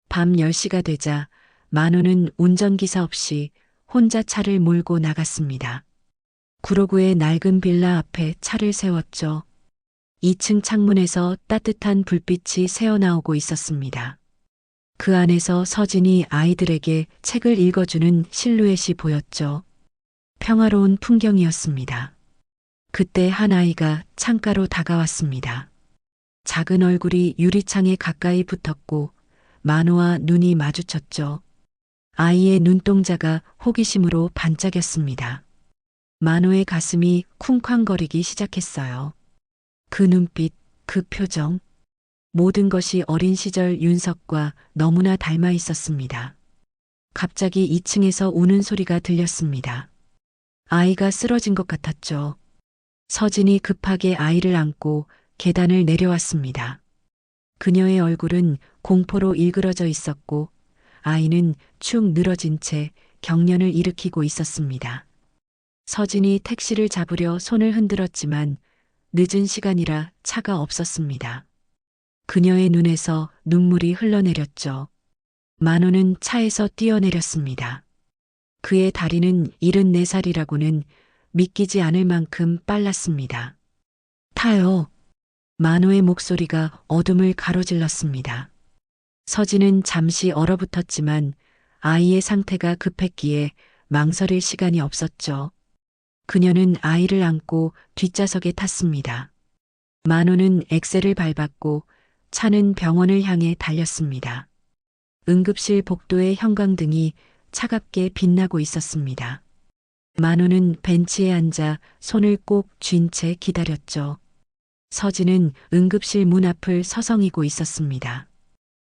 밤 10시가 되자 만호는 운전기사 없이 혼자 차를 몰고 나갔습니다. 구로구의 낡은 빌라 앞에 차를 세웠죠. 2층 창문에서 따뜻한 불빛이 새어나오고 있었습니다. 그 안에서 서진이 아이들에게 책을 읽어주는 실루엣이 보였죠. 평화로운 풍경이었습니다. 그때 한 아이가 창가로 다가왔습니다. 작은 얼굴이 유리창에 가까이 붙었고 만호와 눈이 마주쳤죠. 아이의 눈동자가 호기심으로 반짝였습니다. 만호의 가슴이 쿵쾅거리기 시작했어요. 그 눈빛, 그 표정. 모든 것이 어린 시절 윤석과 너무나 닮아 있었습니다. 갑자기 2층에서 우는 소리가 들렸습니다. 아이가 쓰러진 것 같았죠. 서진이 급하게 아이를 안고 계단을 내려왔습니다. 그녀의 얼굴은 공포로 일그러져 있었고 아이는 축 늘어진 채 경련을 일으키고 있었습니다. 서진이 택시를 잡으려 손을 흔들었지만 늦은 시간이라 차가 없었습니다. 그녀의 눈에서 눈물이 흘러내렸죠. 만호는 차에서 뛰어내렸습니다. 그의 다리는 74살이라고는 믿기지 않을 만큼 빨랐습니다. 타요. 만호의 목소리가 어둠을 가로질렀습니다. 서진은 잠시 얼어붙었지만 아이의 상태가 급했기에 망설일 시간이 없었죠. 그녀는 아이를 안고 뒷좌석에 탔습니다. 만호는 엑셀을 밟았고 차는 병원을 향해 달렸습니다. 응급실 복도의 형광등이 차갑게 빛나고 있었습니다. 만호는 벤치에 앉아 손을 꼭 쥔 채 기다렸죠. 서진은 응급실 문 앞을 서성이고 있었습니다.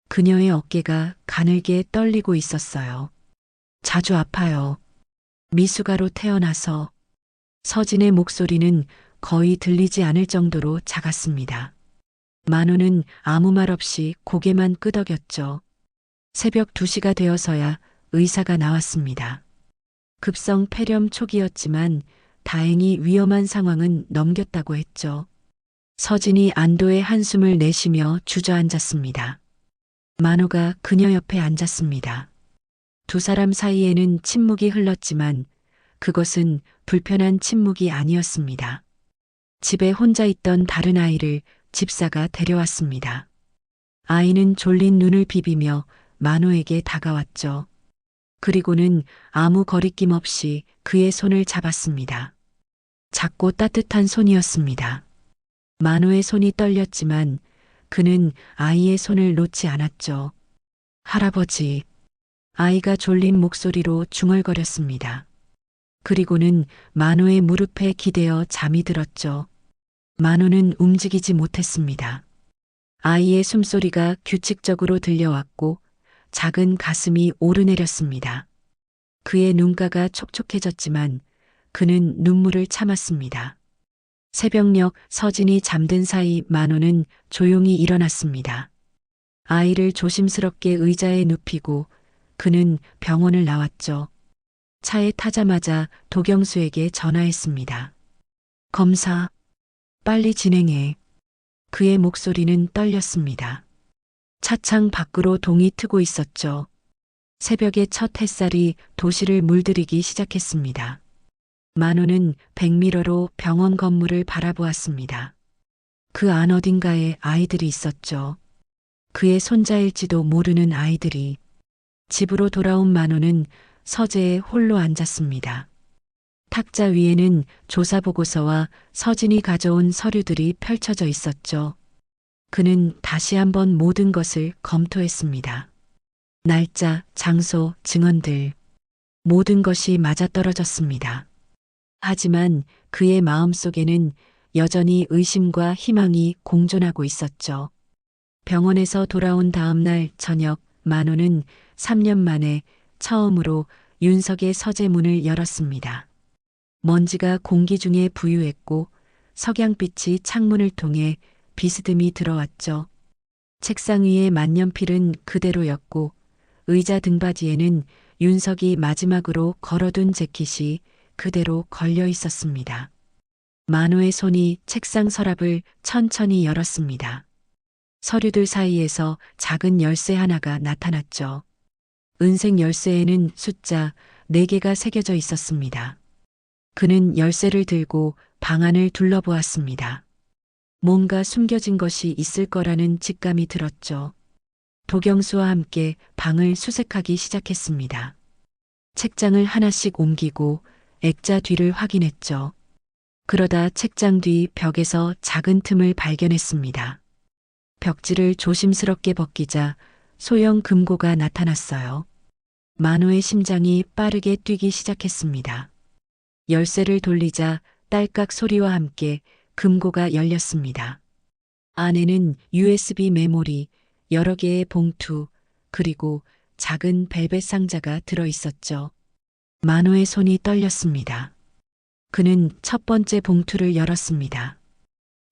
그녀의 어깨가 가늘게 떨리고 있었어요. 자주 아파요. 미숙아로 태어나서. 서진의 목소리는 거의 들리지 않을 정도로 작았습니다. 만호는 아무 말 없이 고개만 끄덕였죠. 새벽 2시가 되어서야 의사가 나왔습니다. 급성 폐렴 초기였지만 다행히 위험한 상황은 넘겼다고 했죠. 서진이 안도의 한숨을 내쉬며 주저앉았습니다. 만호가 그녀 옆에 앉았습니다. 두 사람 사이에는 침묵이 흘렀지만 그것은 불편한 침묵이 아니었습니다. 집에 혼자 있던 다른 아이를 집사가 데려왔습니다. 아이는 졸린 눈을 비비며 만호에게 다가왔죠. 그리고는 아무 거리낌 없이 그의 손을 잡았습니다. 작고 따뜻한 손이었습니다. 만호의 손이 떨렸지만 그는 아이의 손을 놓지 않았죠. 할아버지. 아이가 졸린 목소리로 중얼거렸습니다. 그리고는 만호의 무릎에 기대어 잠이 들었죠. 만호는 움직이지 못했습니다. 아이의 숨소리가 규칙적으로 들려왔고 작은 가슴이 오르내렸습니다. 그의 눈가가 촉촉해졌지만 그는 눈물을 참았습니다. 새벽녘 서진이 잠든 사이 만호는 조용히 일어났습니다. 아이를 조심스럽게 의자에 눕히고 그는 병원을 나왔죠. 차에 타자마자 도경수에게 전화했습니다. 검사, 빨리 진행해. 그의 목소리는 떨렸습니다. 차창 밖으로 동이 트고 있었죠. 새벽의 첫 햇살이 도시를 물들이기 시작했습니다. 만호는 백미러로 병원 건물을 바라보았습니다. 그 안 어딘가에 아이들이 있었죠. 그의 손자일지도 모르는 아이들이. 집으로 돌아온 만호는 서재에 홀로 앉았습니다. 탁자 위에는 조사보고서와 서진이 가져온 서류들이 펼쳐져 있었죠. 그는 다시 한번 모든 것을 검토했습니다. 날짜, 장소, 증언들. 모든 것이 맞아떨어졌습니다. 하지만 그의 마음속에는 여전히 의심과 희망이 공존하고 있었죠. 병원에서 돌아온 다음 날 저녁 만호는 3년 만에 처음으로 윤석의 서재 문을 열었습니다. 먼지가 공기 중에 부유했고 석양빛이 창문을 통해 비스듬히 들어왔죠. 책상 위의 만년필은 그대로였고 의자 등받이에는 윤석이 마지막으로 걸어둔 재킷이 그대로 걸려 있었습니다. 만호의 손이 책상 서랍을 천천히 열었습니다. 서류들 사이에서 작은 열쇠 하나가 나타났죠. 은색 열쇠에는 숫자 4개가 새겨져 있었습니다. 그는 열쇠를 들고 방 안을 둘러보았습니다. 뭔가 숨겨진 것이 있을 거라는 직감이 들었죠. 도경수와 함께 방을 수색하기 시작했습니다. 책장을 하나씩 옮기고 액자 뒤를 확인했죠. 그러다 책장 뒤 벽에서 작은 틈을 발견했습니다. 벽지를 조심스럽게 벗기자 소형 금고가 나타났어요. 만호의 심장이 빠르게 뛰기 시작했습니다. 열쇠를 돌리자 딸깍 소리와 함께 금고가 열렸습니다. 안에는 USB 메모리, 여러 개의 봉투, 그리고 작은 벨벳 상자가 들어 있었죠. 만호의 손이 떨렸습니다. 그는 첫 번째 봉투를 열었습니다.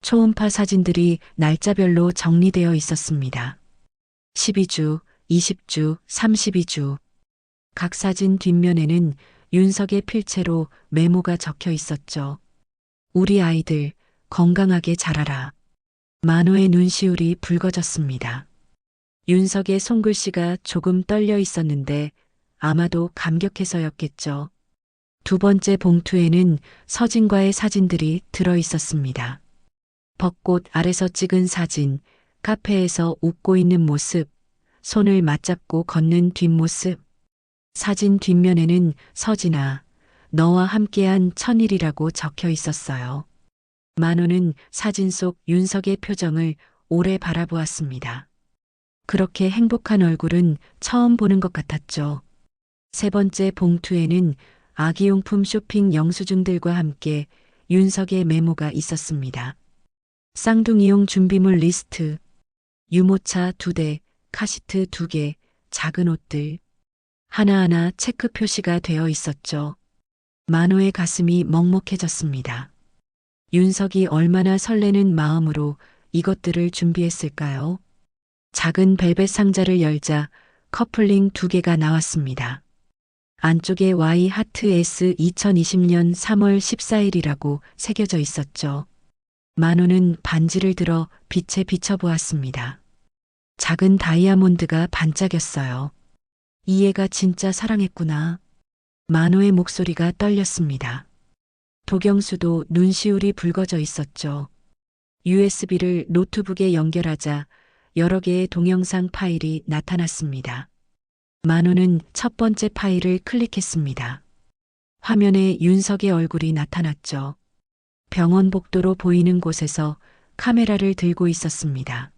초음파 사진들이 날짜별로 정리되어 있었습니다. 12주, 20주, 32주. 각 사진 뒷면에는 윤석의 필체로 메모가 적혀 있었죠. 우리 아이들 건강하게 자라라. 만호의 눈시울이 붉어졌습니다. 윤석의 손글씨가 조금 떨려 있었는데 아마도 감격해서였겠죠. 두 번째 봉투에는 서진과의 사진들이 들어 있었습니다. 벚꽃 아래서 찍은 사진, 카페에서 웃고 있는 모습, 손을 맞잡고 걷는 뒷모습. 사진 뒷면에는 서진아, 너와 함께한 천일이라고 적혀 있었어요. 만호는 사진 속 윤석의 표정을 오래 바라보았습니다. 그렇게 행복한 얼굴은 처음 보는 것 같았죠. 세 번째 봉투에는 아기용품 쇼핑 영수증들과 함께 윤석의 메모가 있었습니다. 쌍둥이용 준비물 리스트, 유모차 2대, 카시트 2개, 작은 옷들. 하나하나 체크 표시가 되어 있었죠. 만호의 가슴이 먹먹해졌습니다. 윤석이 얼마나 설레는 마음으로 이것들을 준비했을까요? 작은 벨벳 상자를 열자 커플링 2개가 나왔습니다. 안쪽에 Y 하트 S 2020년 3월 14일이라고 새겨져 있었죠. 만호는 반지를 들어 빛에 비춰보았습니다. 작은 다이아몬드가 반짝였어요. 이 애가 진짜 사랑했구나. 만호의 목소리가 떨렸습니다. 도경수도 눈시울이 붉어져 있었죠. USB를 노트북에 연결하자 여러 개의 동영상 파일이 나타났습니다. 만호는 첫 번째 파일을 클릭했습니다. 화면에 윤석의 얼굴이 나타났죠. 병원 복도로 보이는 곳에서 카메라를 들고 있었습니다.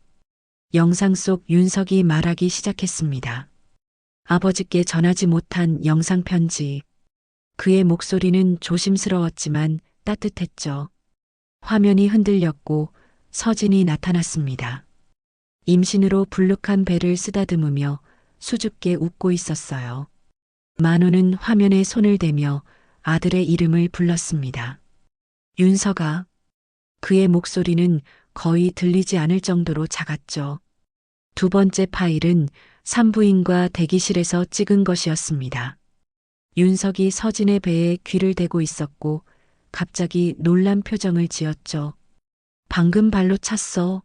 영상 속 윤석이 말하기 시작했습니다. 아버지께 전하지 못한 영상 편지. 그의 목소리는 조심스러웠지만 따뜻했죠. 화면이 흔들렸고 서진이 나타났습니다. 임신으로 불룩한 배를 쓰다듬으며 수줍게 웃고 있었어요. 만호는 화면에 손을 대며 아들의 이름을 불렀습니다. 윤석아. 그의 목소리는 거의 들리지 않을 정도로 작았죠. 두 번째 파일은 산부인과 대기실에서 찍은 것이었습니다. 윤석이 서진의 배에 귀를 대고 있었고 갑자기 놀란 표정을 지었죠. 방금 발로 찼어.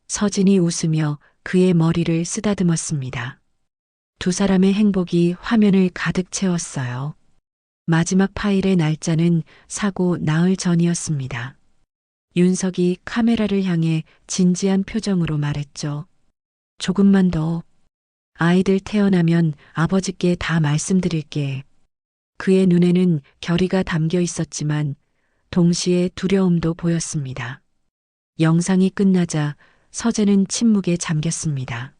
서진이 웃으며 그의 머리를 쓰다듬었습니다. 두 사람의 행복이 화면을 가득 채웠어요. 마지막 파일의 날짜는 사고 나흘 전이었습니다. 윤석이 카메라를 향해 진지한 표정으로 말했죠. 조금만 더. 아이들 태어나면 아버지께 다 말씀드릴게. 그의 눈에는 결의가 담겨 있었지만 동시에 두려움도 보였습니다. 영상이 끝나자 서재는 침묵에 잠겼습니다.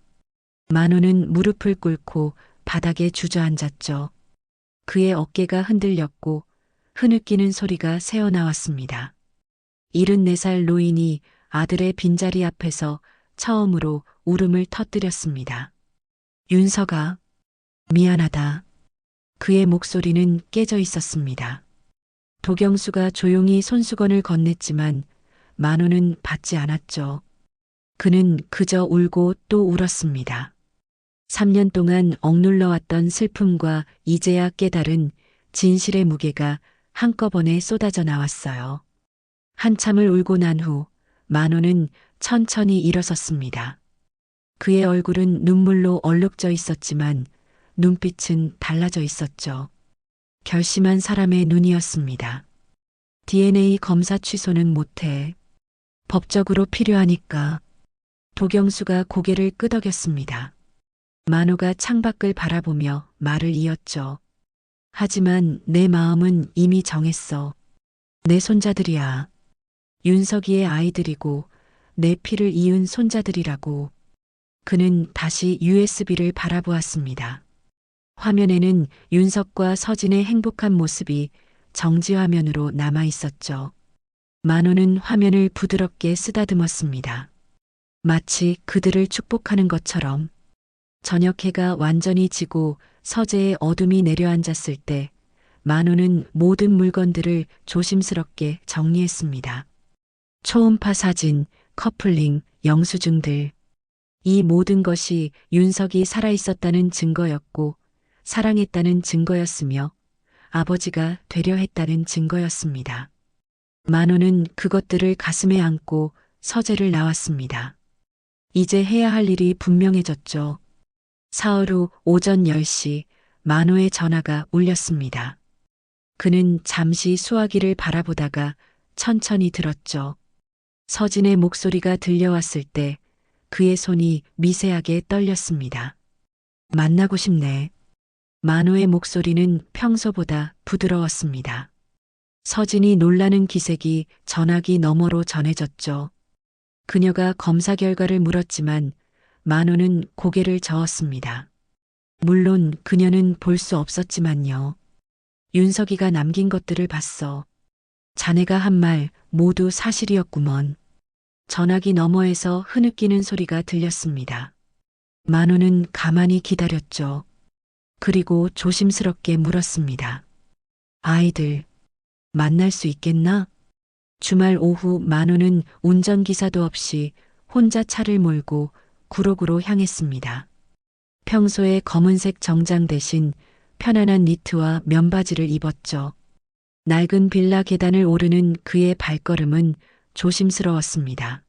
만호는 무릎을 꿇고 바닥에 주저앉았죠. 그의 어깨가 흔들렸고 흐느끼는 소리가 새어나왔습니다. 74살 노인이 아들의 빈자리 앞에서 처음으로 울음을 터뜨렸습니다. 윤석아, 미안하다. 그의 목소리는 깨져 있었습니다. 도경수가 조용히 손수건을 건넸지만 만호는 받지 않았죠. 그는 그저 울고 또 울었습니다. 3년 동안 억눌러왔던 슬픔과 이제야 깨달은 진실의 무게가 한꺼번에 쏟아져 나왔어요. 한참을 울고 난 후 만호는 천천히 일어섰습니다. 그의 얼굴은 눈물로 얼룩져 있었지만 눈빛은 달라져 있었죠. 결심한 사람의 눈이었습니다. DNA 검사 취소는 못해. 법적으로 필요하니까. 도경수가 고개를 끄덕였습니다. 만호가 창밖을 바라보며 말을 이었죠. 하지만 내 마음은 이미 정했어. 내 손자들이야. 윤석이의 아이들이고 내 피를 이은 손자들이라고. 그는 다시 USB를 바라보았습니다. 화면에는 윤석과 서진의 행복한 모습이 정지화면으로 남아 있었죠. 만호는 화면을 부드럽게 쓰다듬었습니다. 마치 그들을 축복하는 것처럼. 저녁 해가 완전히 지고 서재에 어둠이 내려앉았을 때 만호는 모든 물건들을 조심스럽게 정리했습니다. 초음파 사진, 커플링, 영수증들. 이 모든 것이 윤석이 살아있었다는 증거였고 사랑했다는 증거였으며 아버지가 되려 했다는 증거였습니다. 만호는 그것들을 가슴에 안고 서재를 나왔습니다. 이제 해야 할 일이 분명해졌죠. 사흘 후 오전 10시 만호의 전화가 울렸습니다. 그는 잠시 수화기를 바라보다가 천천히 들었죠. 서진의 목소리가 들려왔을 때 그의 손이 미세하게 떨렸습니다. 만나고 싶네. 만호의 목소리는 평소보다 부드러웠습니다. 서진이 놀라는 기색이 전화기 너머로 전해졌죠. 그녀가 검사 결과를 물었지만 만호는 고개를 저었습니다. 물론 그녀는 볼 수 없었지만요. 윤석이가 남긴 것들을 봤어. 자네가 한 말 모두 사실이었구먼. 전화기 너머에서 흐느끼는 소리가 들렸습니다. 만호는 가만히 기다렸죠. 그리고 조심스럽게 물었습니다. 아이들, 만날 수 있겠나? 주말 오후 만호는 운전기사도 없이 혼자 차를 몰고 구록으로 향했습니다. 평소에 검은색 정장 대신 편안한 니트와 면바지를 입었죠. 낡은 빌라 계단을 오르는 그의 발걸음은 조심스러웠습니다.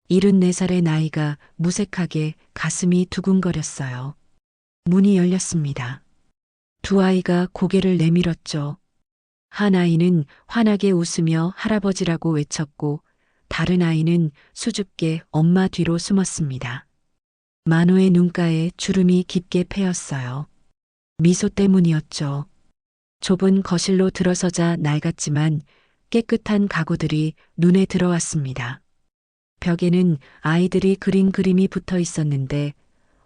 74살의 나이가 무색하게 가슴이 두근거렸어요. 문이 열렸습니다. 두 아이가 고개를 내밀었죠. 한 아이는 환하게 웃으며 할아버지라고 외쳤고 다른 아이는 수줍게 엄마 뒤로 숨었습니다. 만호의 눈가에 주름이 깊게 패였어요. 미소 때문이었죠. 좁은 거실로 들어서자 낡았지만 깨끗한 가구들이 눈에 들어왔습니다. 벽에는 아이들이 그린 그림이 붙어 있었는데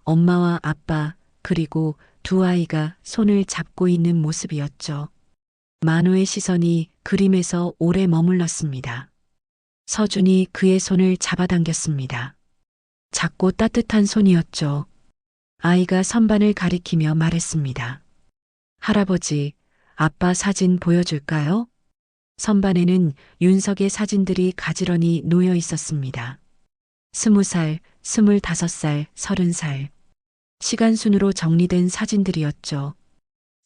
엄마와 아빠 그리고 두 아이가 손을 잡고 있는 모습이었죠. 만호의 시선이 그림에서 오래 머물렀습니다. 서준이 그의 손을 잡아당겼습니다. 작고 따뜻한 손이었죠. 아이가 선반을 가리키며 말했습니다. 할아버지, 아빠 사진 보여줄까요? 선반에는 윤석의 사진들이 가지런히 놓여 있었습니다. 20살, 25살, 30살. 시간순으로 정리된 사진들이었죠.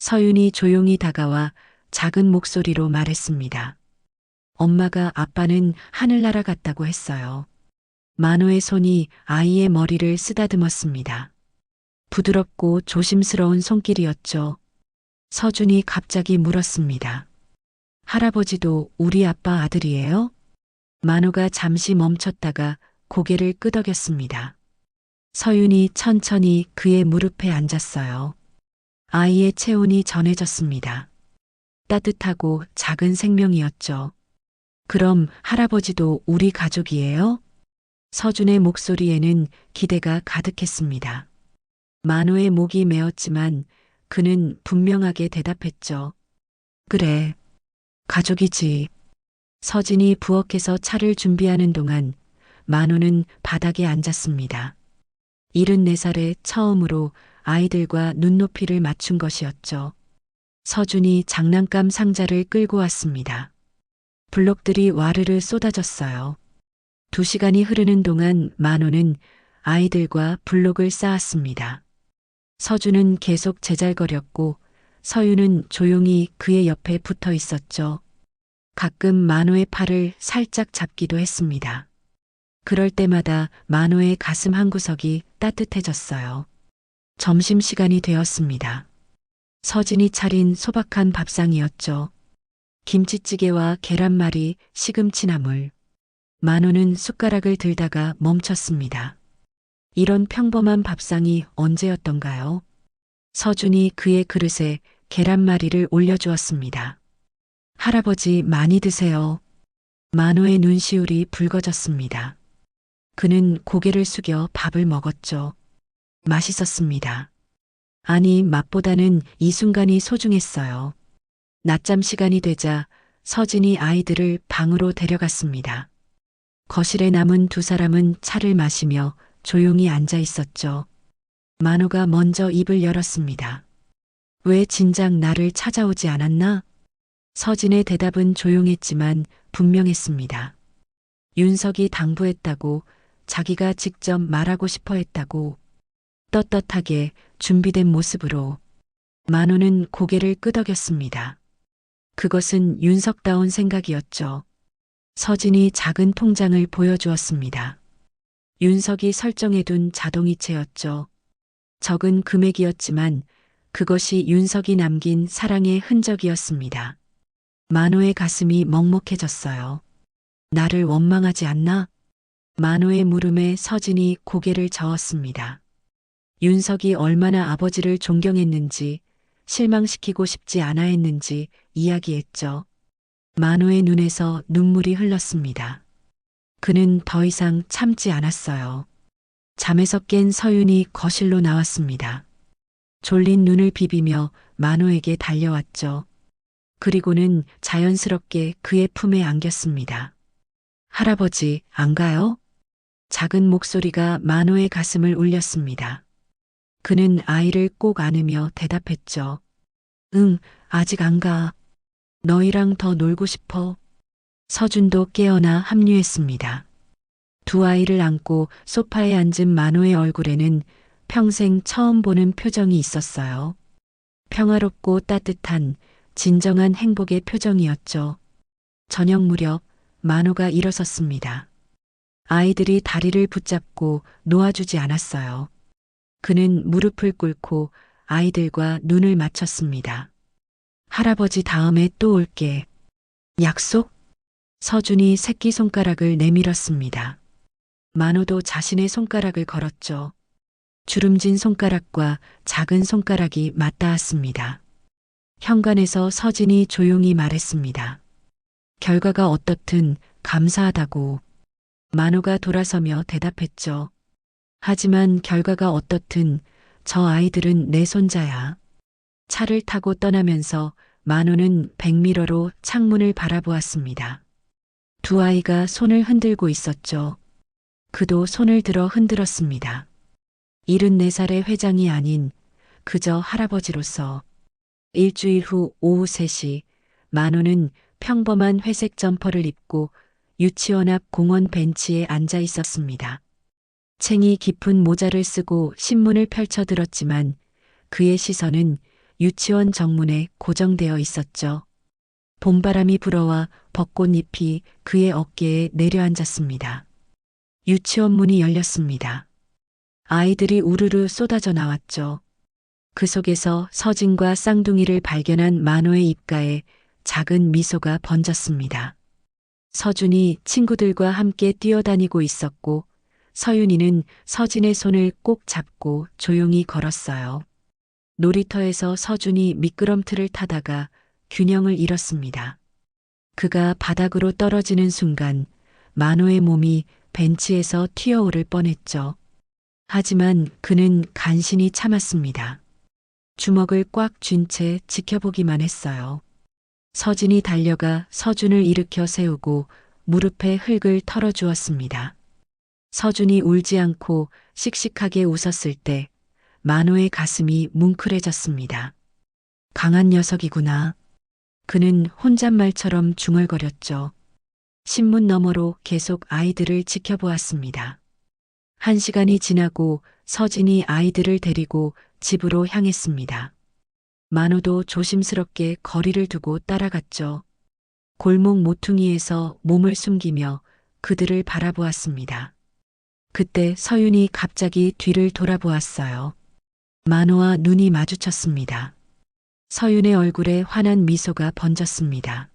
서윤이 조용히 다가와 작은 목소리로 말했습니다. 엄마가 아빠는 하늘나라 갔다고 했어요. 만호의 손이 아이의 머리를 쓰다듬었습니다. 부드럽고 조심스러운 손길이었죠. 서준이 갑자기 물었습니다. 할아버지도 우리 아빠 아들이에요? 만호가 잠시 멈췄다가 고개를 끄덕였습니다. 서윤이 천천히 그의 무릎에 앉았어요. 아이의 체온이 전해졌습니다. 따뜻하고 작은 생명이었죠. 그럼 할아버지도 우리 가족이에요? 서준의 목소리에는 기대가 가득했습니다. 만호의 목이 메었지만 그는 분명하게 대답했죠. 그래, 가족이지. 서진이 부엌에서 차를 준비하는 동안 만호는 바닥에 앉았습니다. 74살에 처음으로 아이들과 눈높이를 맞춘 것이었죠. 서준이 장난감 상자를 끌고 왔습니다. 블록들이 와르르 쏟아졌어요. 2시간이 흐르는 동안 만호는 아이들과 블록을 쌓았습니다. 서준은 계속 제잘거렸고 서윤은 조용히 그의 옆에 붙어 있었죠. 가끔 만호의 팔을 살짝 잡기도 했습니다. 그럴 때마다 만호의 가슴 한구석이 따뜻해졌어요. 점심시간이 되었습니다. 서진이 차린 소박한 밥상이었죠. 김치찌개와 계란말이, 시금치나물. 만호는 숟가락을 들다가 멈췄습니다. 이런 평범한 밥상이 언제였던가요? 서준이 그의 그릇에 계란말이를 올려주었습니다. 할아버지 많이 드세요. 만호의 눈시울이 붉어졌습니다. 그는 고개를 숙여 밥을 먹었죠. 맛있었습니다. 아니, 맛보다는 이 순간이 소중했어요. 낮잠 시간이 되자 서진이 아이들을 방으로 데려갔습니다. 거실에 남은 두 사람은 차를 마시며 조용히 앉아 있었죠. 만호가 먼저 입을 열었습니다. 왜 진작 나를 찾아오지 않았나? 서진의 대답은 조용했지만 분명했습니다. 윤석이 당부했다고, 자기가 직접 말하고 싶어 했다고. 떳떳하게 준비된 모습으로 만호는 고개를 끄덕였습니다. 그것은 윤석다운 생각이었죠. 서진이 작은 통장을 보여주었습니다. 윤석이 설정해둔 자동이체였죠. 적은 금액이었지만 그것이 윤석이 남긴 사랑의 흔적이었습니다. 만호의 가슴이 먹먹해졌어요. 나를 원망하지 않나? 만호의 물음에 서진이 고개를 저었습니다. 윤석이 얼마나 아버지를 존경했는지, 실망시키고 싶지 않아 했는지 이야기했죠. 만호의 눈에서 눈물이 흘렀습니다. 그는 더 이상 참지 않았어요. 잠에서 깬 서윤이 거실로 나왔습니다. 졸린 눈을 비비며 만호에게 달려왔죠. 그리고는 자연스럽게 그의 품에 안겼습니다. 할아버지, 안 가요? 작은 목소리가 만호의 가슴을 울렸습니다. 그는 아이를 꼭 안으며 대답했죠. 응, 아직 안 가. 너희랑 더 놀고 싶어. 서준도 깨어나 합류했습니다. 두 아이를 안고 소파에 앉은 만호의 얼굴에는 평생 처음 보는 표정이 있었어요. 평화롭고 따뜻한 진정한 행복의 표정이었죠. 저녁 무렵 만호가 일어섰습니다. 아이들이 다리를 붙잡고 놓아주지 않았어요. 그는 무릎을 꿇고 아이들과 눈을 맞췄습니다. 할아버지 다음에 또 올게. 약속? 서준이 새끼손가락을 내밀었습니다. 만호도 자신의 손가락을 걸었죠. 주름진 손가락과 작은 손가락이 맞닿았습니다. 현관에서 서진이 조용히 말했습니다. 결과가 어떻든 감사하다고. 만호가 돌아서며 대답했죠. 하지만 결과가 어떻든 저 아이들은 내 손자야. 차를 타고 떠나면서 만호는 백미러로 창문을 바라보았습니다. 두 아이가 손을 흔들고 있었죠. 그도 손을 들어 흔들었습니다. 74살의 회장이 아닌 그저 할아버지로서. 일주일 후 오후 3시 만호는 평범한 회색 점퍼를 입고 유치원 앞 공원 벤치에 앉아 있었습니다. 챙이 깊은 모자를 쓰고 신문을 펼쳐 들었지만 그의 시선은 유치원 정문에 고정되어 있었죠. 봄바람이 불어와 벚꽃잎이 그의 어깨에 내려앉았습니다. 유치원 문이 열렸습니다. 아이들이 우르르 쏟아져 나왔죠. 그 속에서 서진과 쌍둥이를 발견한 만호의 입가에 작은 미소가 번졌습니다. 서준이 친구들과 함께 뛰어다니고 있었고 서윤이는 서진의 손을 꼭 잡고 조용히 걸었어요. 놀이터에서 서준이 미끄럼틀을 타다가 균형을 잃었습니다. 그가 바닥으로 떨어지는 순간 만호의 몸이 벤치에서 튀어오를 뻔했죠. 하지만 그는 간신히 참았습니다. 주먹을 꽉 쥔 채 지켜보기만 했어요. 서진이 달려가 서준을 일으켜 세우고 무릎에 흙을 털어주었습니다. 서준이 울지 않고 씩씩하게 웃었을 때 만호의 가슴이 뭉클해졌습니다. 강한 녀석이구나. 그는 혼잣말처럼 중얼거렸죠. 신문 너머로 계속 아이들을 지켜보았습니다. 1시간이 지나고 서진이 아이들을 데리고 집으로 향했습니다. 만호도 조심스럽게 거리를 두고 따라갔죠. 골목 모퉁이에서 몸을 숨기며 그들을 바라보았습니다. 그때 서윤이 갑자기 뒤를 돌아보았어요. 만호와 눈이 마주쳤습니다. 서윤의 얼굴에 환한 미소가 번졌습니다.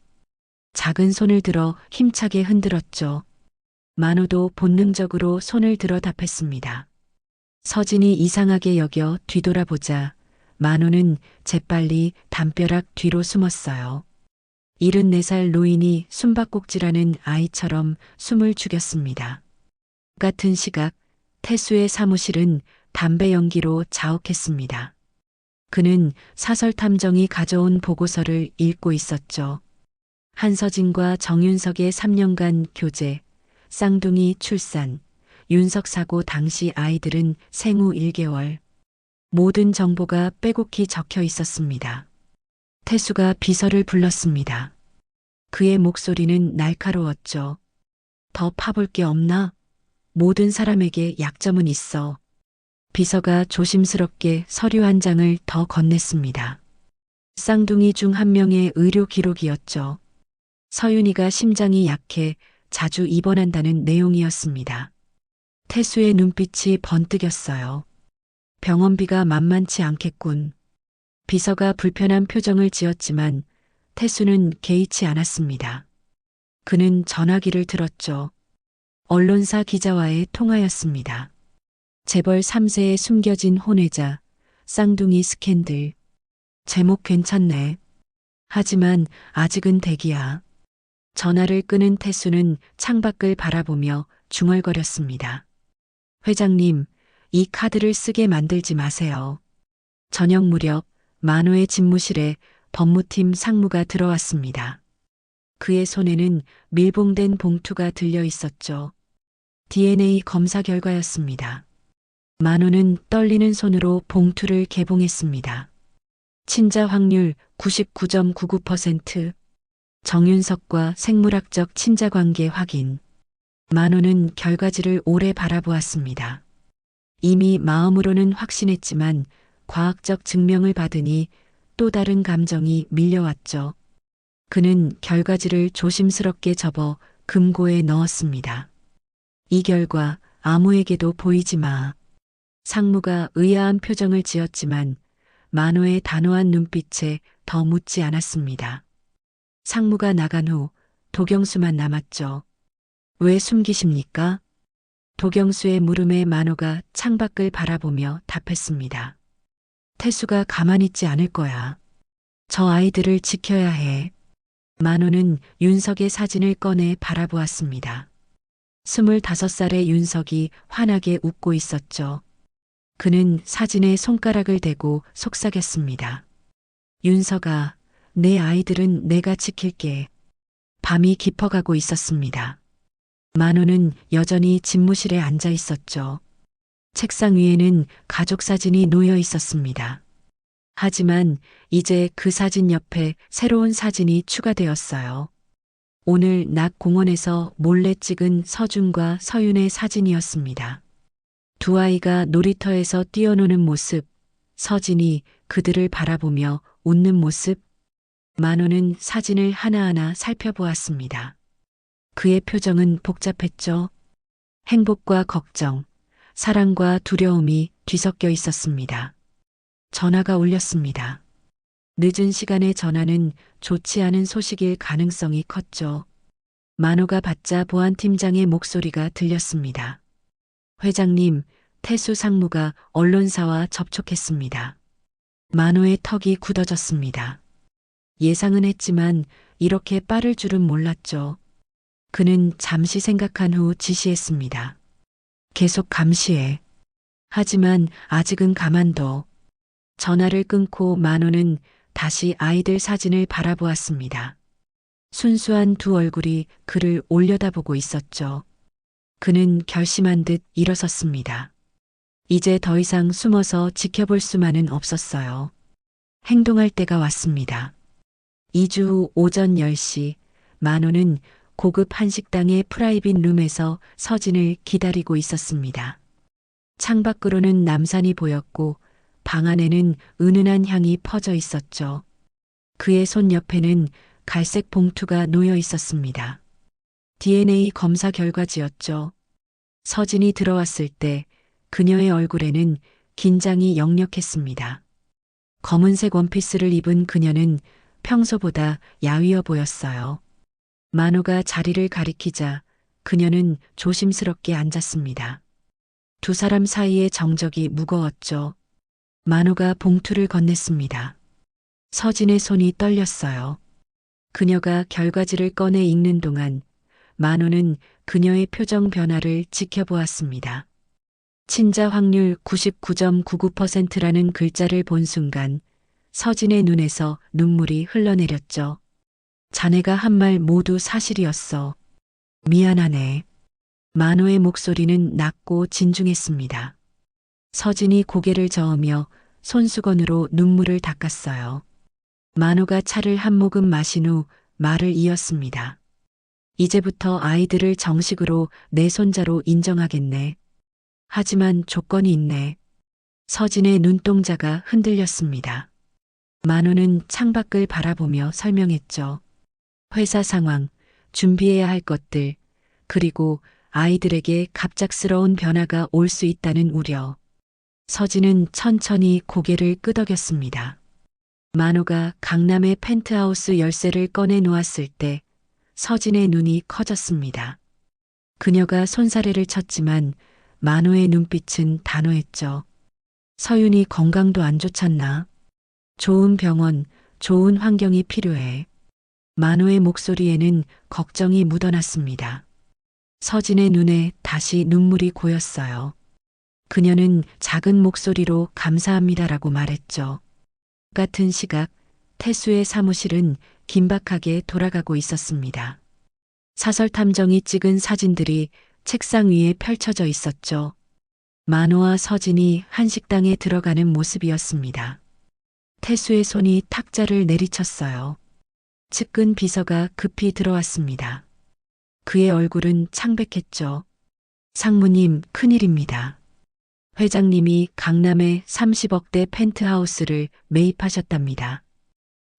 작은 손을 들어 힘차게 흔들었죠. 만호도 본능적으로 손을 들어 답했습니다. 서진이 이상하게 여겨 뒤돌아보자 만호는 재빨리 담벼락 뒤로 숨었어요. 74살 노인이 숨바꼭질하는 아이처럼 숨을 죽였습니다. 같은 시각 태수의 사무실은 담배 연기로 자욱했습니다. 그는 사설탐정이 가져온 보고서를 읽고 있었죠. 한서진과 정윤석의 3년간 교제, 쌍둥이 출산, 윤석 사고 당시 아이들은 생후 1개월. 모든 정보가 빼곡히 적혀 있었습니다. 태수가 비서를 불렀습니다. 그의 목소리는 날카로웠죠. 더 파볼 게 없나? 모든 사람에게 약점은 있어. 비서가 조심스럽게 서류 한 장을 더 건넸습니다. 쌍둥이 중 한 명의 의료 기록이었죠. 서윤이가 심장이 약해 자주 입원한다는 내용이었습니다. 태수의 눈빛이 번뜩였어요. 병원비가 만만치 않겠군. 비서가 불편한 표정을 지었지만 태수는 개의치 않았습니다. 그는 전화기를 들었죠. 언론사 기자와의 통화였습니다. 재벌 3세에 숨겨진 혼외자, 쌍둥이 스캔들. 제목 괜찮네. 하지만 아직은 대기야. 전화를 끊은 태수는 창밖을 바라보며 중얼거렸습니다. 회장님, 이 카드를 쓰게 만들지 마세요. 저녁 무렵 만호의 집무실에 법무팀 상무가 들어왔습니다. 그의 손에는 밀봉된 봉투가 들려 있었죠. DNA 검사 결과였습니다. 만호는 떨리는 손으로 봉투를 개봉했습니다. 친자 확률 99.99%, 정윤석과 생물학적 친자 관계 확인. 만호는 결과지를 오래 바라보았습니다. 이미 마음으로는 확신했지만 과학적 증명을 받으니 또 다른 감정이 밀려왔죠. 그는 결과지를 조심스럽게 접어 금고에 넣었습니다. 이 결과 아무에게도 보이지 마. 상무가 의아한 표정을 지었지만 만호의 단호한 눈빛에 더 묻지 않았습니다. 상무가 나간 후 도경수만 남았죠. 왜 숨기십니까? 도경수의 물음에 만호가 창밖을 바라보며 답했습니다. 태수가 가만히 있지 않을 거야. 저 아이들을 지켜야 해. 만호는 윤석의 사진을 꺼내 바라보았습니다. 25살의 윤석이 환하게 웃고 있었죠. 그는 사진에 손가락을 대고 속삭였습니다. 윤석아, 내 아이들은 내가 지킬게. 밤이 깊어가고 있었습니다. 만호는 여전히 집무실에 앉아 있었죠. 책상 위에는 가족 사진이 놓여 있었습니다. 하지만 이제 그 사진 옆에 새로운 사진이 추가되었어요. 오늘 낮 공원에서 몰래 찍은 서준과 서윤의 사진이었습니다. 두 아이가 놀이터에서 뛰어노는 모습, 서진이 그들을 바라보며 웃는 모습. 만호는 사진을 하나하나 살펴보았습니다. 그의 표정은 복잡했죠. 행복과 걱정, 사랑과 두려움이 뒤섞여 있었습니다. 전화가 울렸습니다. 늦은 시간의 전화는 좋지 않은 소식일 가능성이 컸죠. 만호가 받자 보안팀장의 목소리가 들렸습니다. 회장님, 태수 상무가 언론사와 접촉했습니다. 만호의 턱이 굳어졌습니다. 예상은 했지만 이렇게 빠를 줄은 몰랐죠. 그는 잠시 생각한 후 지시했습니다. 계속 감시해. 하지만 아직은 가만둬. 전화를 끊고 만호는 다시 아이들 사진을 바라보았습니다. 순수한 두 얼굴이 그를 올려다보고 있었죠. 그는 결심한 듯 일어섰습니다. 이제 더 이상 숨어서 지켜볼 수만은 없었어요. 행동할 때가 왔습니다. 2주 후 오전 10시, 만호는 고급 한식당의 프라이빗 룸에서 서진을 기다리고 있었습니다. 창밖으로는 남산이 보였고 방 안에는 은은한 향이 퍼져 있었죠. 그의 손 옆에는 갈색 봉투가 놓여 있었습니다. DNA 검사 결과지였죠. 서진이 들어왔을 때 그녀의 얼굴에는 긴장이 역력했습니다. 검은색 원피스를 입은 그녀는 평소보다 야위어 보였어요. 만호가 자리를 가리키자 그녀는 조심스럽게 앉았습니다. 두 사람 사이의 정적이 무거웠죠. 만호가 봉투를 건넸습니다. 서진의 손이 떨렸어요. 그녀가 결과지를 꺼내 읽는 동안 만호는 그녀의 표정 변화를 지켜보았습니다. 친자 확률 99.99%라는 글자를 본 순간 서진의 눈에서 눈물이 흘러내렸죠. 자네가 한 말 모두 사실이었어. 미안하네. 만호의 목소리는 낮고 진중했습니다. 서진이 고개를 저으며 손수건으로 눈물을 닦았어요. 만호가 차를 한 모금 마신 후 말을 이었습니다. 이제부터 아이들을 정식으로 내 손자로 인정하겠네. 하지만 조건이 있네. 서진의 눈동자가 흔들렸습니다. 만호는 창밖을 바라보며 설명했죠. 회사 상황, 준비해야 할 것들, 그리고 아이들에게 갑작스러운 변화가 올 수 있다는 우려. 서진은 천천히 고개를 끄덕였습니다. 만호가 강남의 펜트하우스 열쇠를 꺼내 놓았을 때 서진의 눈이 커졌습니다. 그녀가 손사래를 쳤지만 만호의 눈빛은 단호했죠. 서윤이 건강도 안 좋잖나? 좋은 병원, 좋은 환경이 필요해. 만호의 목소리에는 걱정이 묻어났습니다. 서진의 눈에 다시 눈물이 고였어요. 그녀는 작은 목소리로 감사합니다라고 말했죠. 같은 시각, 태수의 사무실은 긴박하게 돌아가고 있었습니다. 사설 탐정이 찍은 사진들이 책상 위에 펼쳐져 있었죠. 만호와 서진이 한식당에 들어가는 모습이었습니다. 태수의 손이 탁자를 내리쳤어요. 측근 비서가 급히 들어왔습니다. 그의 얼굴은 창백했죠. 상무님, 큰일입니다. 회장님이 강남의 30억대 펜트하우스를 매입하셨답니다.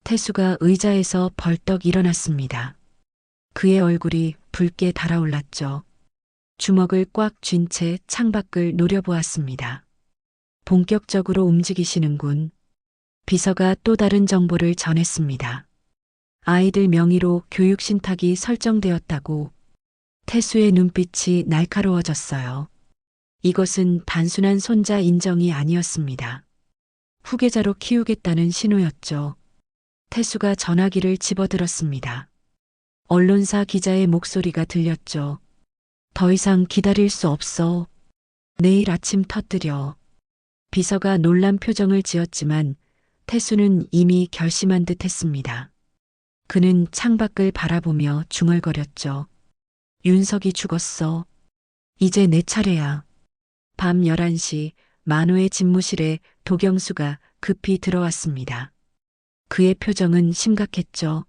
태수가 의자에서 벌떡 일어났습니다. 그의 얼굴이 붉게 달아올랐죠. 주먹을 꽉 쥔 채 창밖을 노려보았습니다. 본격적으로 움직이시는군. 비서가 또 다른 정보를 전했습니다. 아이들 명의로 교육신탁이 설정되었다고. 태수의 눈빛이 날카로워졌어요. 이것은 단순한 손자 인정이 아니었습니다. 후계자로 키우겠다는 신호였죠. 태수가 전화기를 집어들었습니다. 언론사 기자의 목소리가 들렸죠. 더 이상 기다릴 수 없어. 내일 아침 터뜨려. 비서가 놀란 표정을 지었지만 태수는 이미 결심한 듯 했습니다. 그는 창밖을 바라보며 중얼거렸죠. 윤석이 죽었어. 이제 내 차례야. 밤 11시 만호의 집무실에 도경수가 급히 들어왔습니다. 그의 표정은 심각했죠.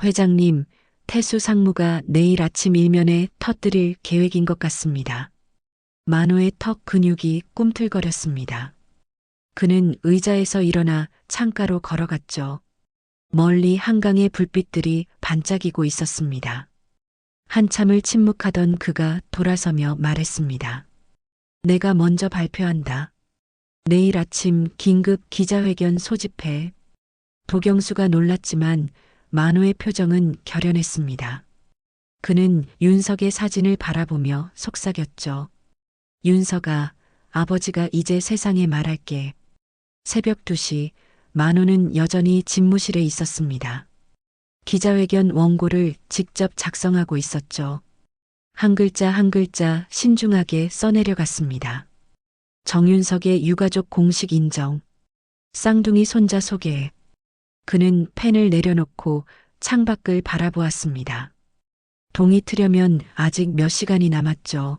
회장님, 태수 상무가 내일 아침 일면에 터뜨릴 계획인 것 같습니다. 만호의 턱 근육이 꿈틀거렸습니다. 그는 의자에서 일어나 창가로 걸어갔죠. 멀리 한강의 불빛들이 반짝이고 있었습니다. 한참을 침묵하던 그가 돌아서며 말했습니다. 내가 먼저 발표한다. 내일 아침 긴급 기자회견 소집해. 도경수가 놀랐지만 만호의 표정은 결연했습니다. 그는 윤석의 사진을 바라보며 속삭였죠. 윤석아, 아버지가 이제 세상에 말할게. 새벽 2시 만호는 여전히 집무실에 있었습니다. 기자회견 원고를 직접 작성하고 있었죠. 한 글자 한 글자 신중하게 써내려갔습니다. 정윤석의 유가족 공식 인정. 쌍둥이 손자 소개. 그는 펜을 내려놓고 창밖을 바라보았습니다. 동이 트려면 아직 몇 시간이 남았죠.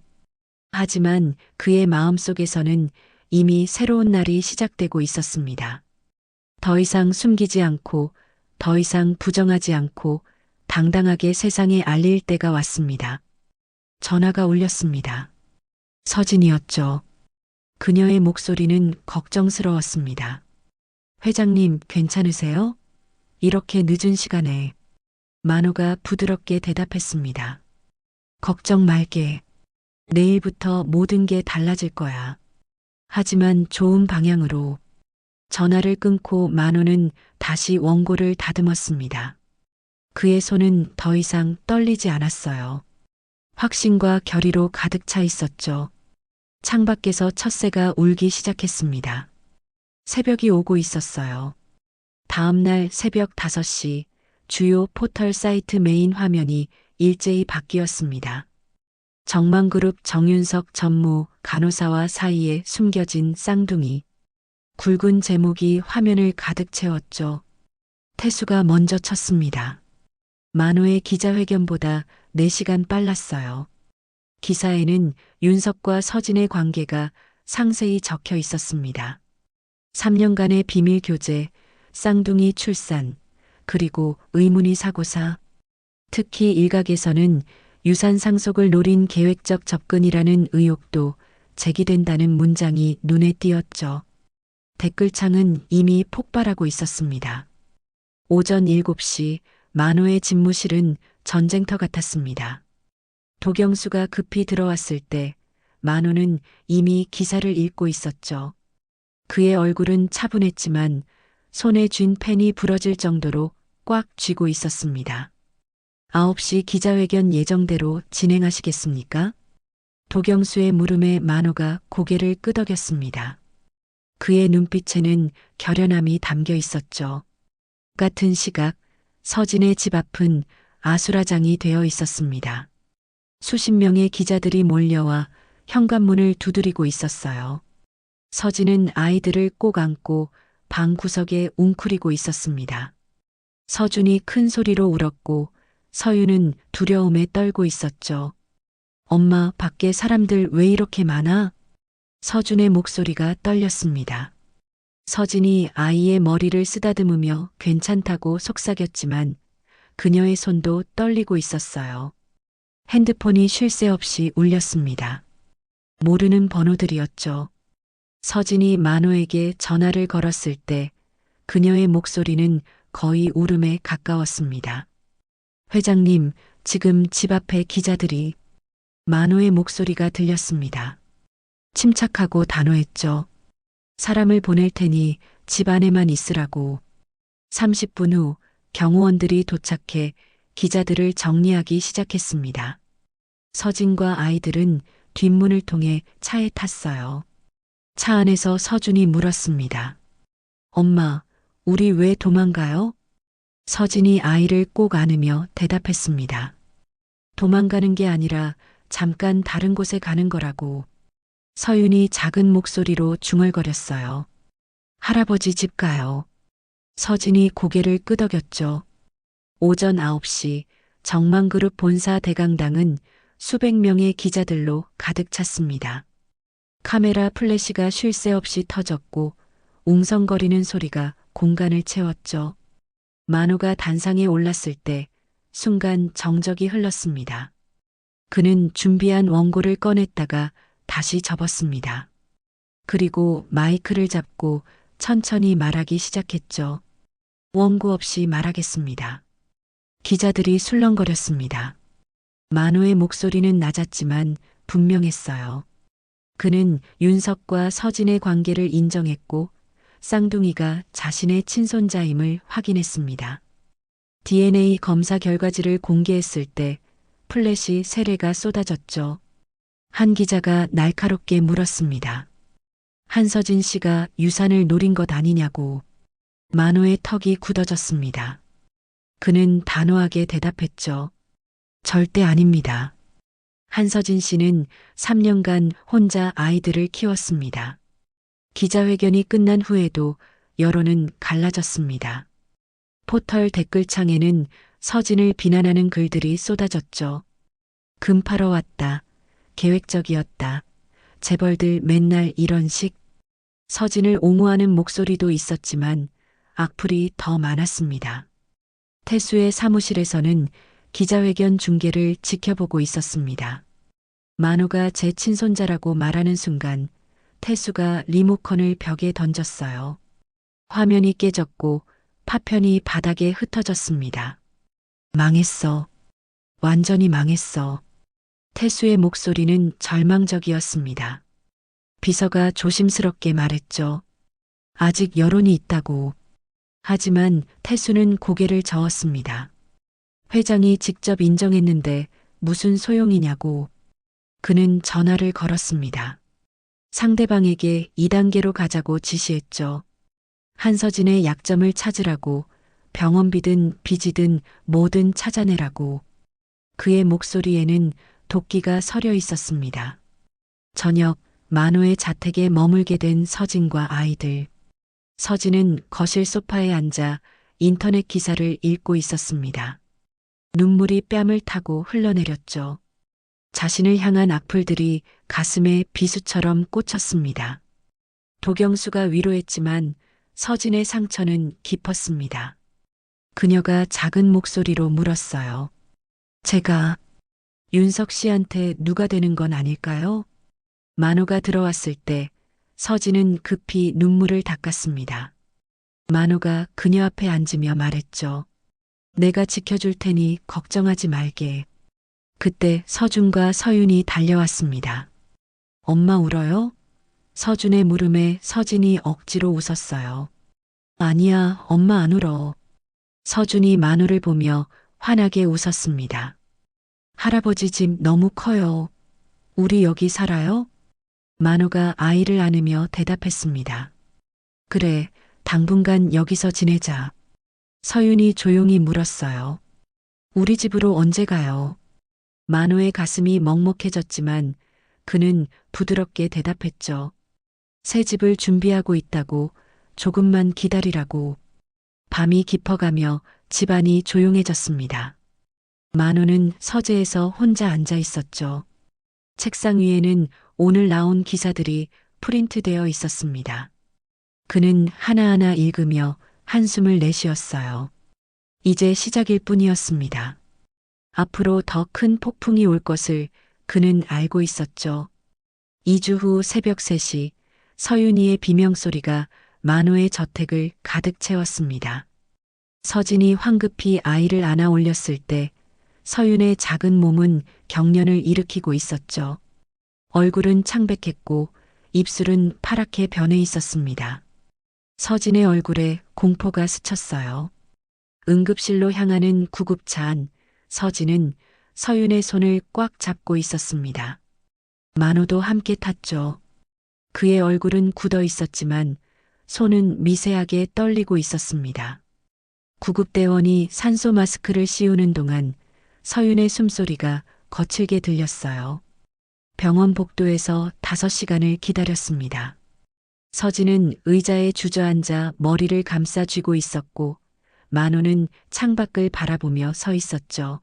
하지만 그의 마음속에서는 이미 새로운 날이 시작되고 있었습니다. 더 이상 숨기지 않고, 더 이상 부정하지 않고 당당하게 세상에 알릴 때가 왔습니다. 전화가 울렸습니다. 서진이었죠. 그녀의 목소리는 걱정스러웠습니다. 회장님, 괜찮으세요? 이렇게 늦은 시간에. 만호가 부드럽게 대답했습니다. 걱정 말게. 내일부터 모든 게 달라질 거야. 하지만 좋은 방향으로. 전화를 끊고 만호는 다시 원고를 다듬었습니다. 그의 손은 더 이상 떨리지 않았어요. 확신과 결의로 가득 차 있었죠. 창밖에서 첫새가 울기 시작했습니다. 새벽이 오고 있었어요. 다음 날 새벽 5시 주요 포털 사이트 메인 화면이 일제히 바뀌었습니다. 정만그룹 정윤석 전무 간호사와 사이에 숨겨진 쌍둥이. 굵은 제목이 화면을 가득 채웠죠. 태수가 먼저 쳤습니다. 만호의 기자회견보다 4시간 빨랐어요. 기사에는 윤석과 서진의 관계가 상세히 적혀 있었습니다. 3년간의 비밀 교제, 쌍둥이 출산, 그리고 의문의 사고사. 특히 일각에서는 유산 상속을 노린 계획적 접근이라는 의혹도 제기된다는 문장이 눈에 띄었죠. 댓글창은 이미 폭발하고 있었습니다. 오전 7시 만호의 집무실은 전쟁터 같았습니다. 도경수가 급히 들어왔을 때 만호는 이미 기사를 읽고 있었죠. 그의 얼굴은 차분했지만 손에 쥔 펜이 부러질 정도로 꽉 쥐고 있었습니다. 9시 기자회견 예정대로 진행하시겠습니까? 도경수의 물음에 만호가 고개를 끄덕였습니다. 그의 눈빛에는 결연함이 담겨 있었죠. 같은 시각 서진의 집 앞은 아수라장이 되어 있었습니다. 수십 명의 기자들이 몰려와 현관문을 두드리고 있었어요. 서진은 아이들을 꼭 안고 방 구석에 웅크리고 있었습니다. 서준이 큰 소리로 울었고 서유는 두려움에 떨고 있었죠. 엄마, 밖에 사람들 왜 이렇게 많아? 서준의 목소리가 떨렸습니다. 서진이 아이의 머리를 쓰다듬으며 괜찮다고 속삭였지만 그녀의 손도 떨리고 있었어요. 핸드폰이 쉴 새 없이 울렸습니다. 모르는 번호들이었죠. 서진이 만호에게 전화를 걸었을 때 그녀의 목소리는 거의 울음에 가까웠습니다. 회장님, 지금 집 앞에 기자들이. 만호의 목소리가 들렸습니다. 침착하고 단호했죠. 사람을 보낼 테니 집 안에만 있으라고. 30분 후 경호원들이 도착해 기자들을 정리하기 시작했습니다. 서진과 아이들은 뒷문을 통해 차에 탔어요. 차 안에서 서준이 물었습니다. 엄마, 우리 왜 도망가요? 서진이 아이를 꼭 안으며 대답했습니다. 도망가는 게 아니라 잠깐 다른 곳에 가는 거라고. 서윤이 작은 목소리로 중얼거렸어요. 할아버지 집 가요. 서진이 고개를 끄덕였죠. 오전 9시 정만그룹 본사 대강당은 수백 명의 기자들로 가득 찼습니다. 카메라 플래시가 쉴 새 없이 터졌고 웅성거리는 소리가 공간을 채웠죠. 만호가 단상에 올랐을 때 순간 정적이 흘렀습니다. 그는 준비한 원고를 꺼냈다가 다시 접었습니다. 그리고 마이크를 잡고 천천히 말하기 시작했죠. 원고 없이 말하겠습니다. 기자들이 술렁거렸습니다. 만호의 목소리는 낮았지만 분명했어요. 그는 윤석과 서진의 관계를 인정했고 쌍둥이가 자신의 친손자임을 확인했습니다. DNA 검사 결과지를 공개했을 때 플래시 세례가 쏟아졌죠. 한 기자가 날카롭게 물었습니다. 한서진 씨가 유산을 노린 것 아니냐고. 만호의 턱이 굳어졌습니다. 그는 단호하게 대답했죠. 절대 아닙니다. 한서진 씨는 3년간 혼자 아이들을 키웠습니다. 기자회견이 끝난 후에도 여론은 갈라졌습니다. 포털 댓글창에는 서진을 비난하는 글들이 쏟아졌죠. 금파러 왔다. 계획적이었다. 재벌들 맨날 이런 식. 서진을 옹호하는 목소리도 있었지만 악플이 더 많았습니다. 태수의 사무실에서는 기자회견 중계를 지켜보고 있었습니다. 만호가 제 친손자라고 말하는 순간 태수가 리모컨을 벽에 던졌어요. 화면이 깨졌고 파편이 바닥에 흩어졌습니다. 망했어. 완전히 망했어. 태수의 목소리는 절망적이었습니다. 비서가 조심스럽게 말했죠. 아직 여론이 있다고. 하지만 태수는 고개를 저었습니다. 회장이 직접 인정했는데 무슨 소용이냐고. 그는 전화를 걸었습니다. 상대방에게 2단계로 가자고 지시했죠. 한서진의 약점을 찾으라고, 병원비든 빚이든 뭐든 찾아내라고. 그의 목소리에는 도끼가 서려 있었습니다. 저녁 만호의 자택에 머물게 된 서진과 아이들. 서진은 거실 소파에 앉아 인터넷 기사를 읽고 있었습니다. 눈물이 뺨을 타고 흘러내렸죠. 자신을 향한 악플들이 가슴에 비수처럼 꽂혔습니다. 도경수가 위로했지만 서진의 상처는 깊었습니다. 그녀가 작은 목소리로 물었어요. 제가 윤석 씨한테 누가 되는 건 아닐까요? 만호가 들어왔을 때 서진은 급히 눈물을 닦았습니다. 만호가 그녀 앞에 앉으며 말했죠. 내가 지켜줄 테니 걱정하지 말게. 그때 서준과 서윤이 달려왔습니다. 엄마 울어요? 서준의 물음에 서진이 억지로 웃었어요. 아니야, 엄마 안 울어. 서준이 만호를 보며 환하게 웃었습니다. 할아버지 집 너무 커요. 우리 여기 살아요? 만호가 아이를 안으며 대답했습니다. 그래, 당분간 여기서 지내자. 서윤이 조용히 물었어요. 우리 집으로 언제 가요? 만호의 가슴이 먹먹해졌지만 그는 부드럽게 대답했죠. 새 집을 준비하고 있다고, 조금만 기다리라고. 밤이 깊어가며 집안이 조용해졌습니다. 만호는 서재에서 혼자 앉아 있었죠. 책상 위에는 오늘 나온 기사들이 프린트되어 있었습니다. 그는 하나하나 읽으며 한숨을 내쉬었어요. 이제 시작일 뿐이었습니다. 앞으로 더 큰 폭풍이 올 것을 그는 알고 있었죠. 2주 후 새벽 3시 서윤이의 비명소리가 만호의 저택을 가득 채웠습니다. 서진이 황급히 아이를 안아 올렸을 때 서윤의 작은 몸은 경련을 일으키고 있었죠. 얼굴은 창백했고 입술은 파랗게 변해 있었습니다. 서진의 얼굴에 공포가 스쳤어요. 응급실로 향하는 구급차 안 서진은 서윤의 손을 꽉 잡고 있었습니다. 만호도 함께 탔죠. 그의 얼굴은 굳어 있었지만 손은 미세하게 떨리고 있었습니다. 구급대원이 산소 마스크를 씌우는 동안 서윤의 숨소리가 거칠게 들렸어요. 병원 복도에서 5시간을 기다렸습니다. 서진은 의자에 주저앉아 머리를 감싸 쥐고 있었고 만호는 창밖을 바라보며 서 있었죠.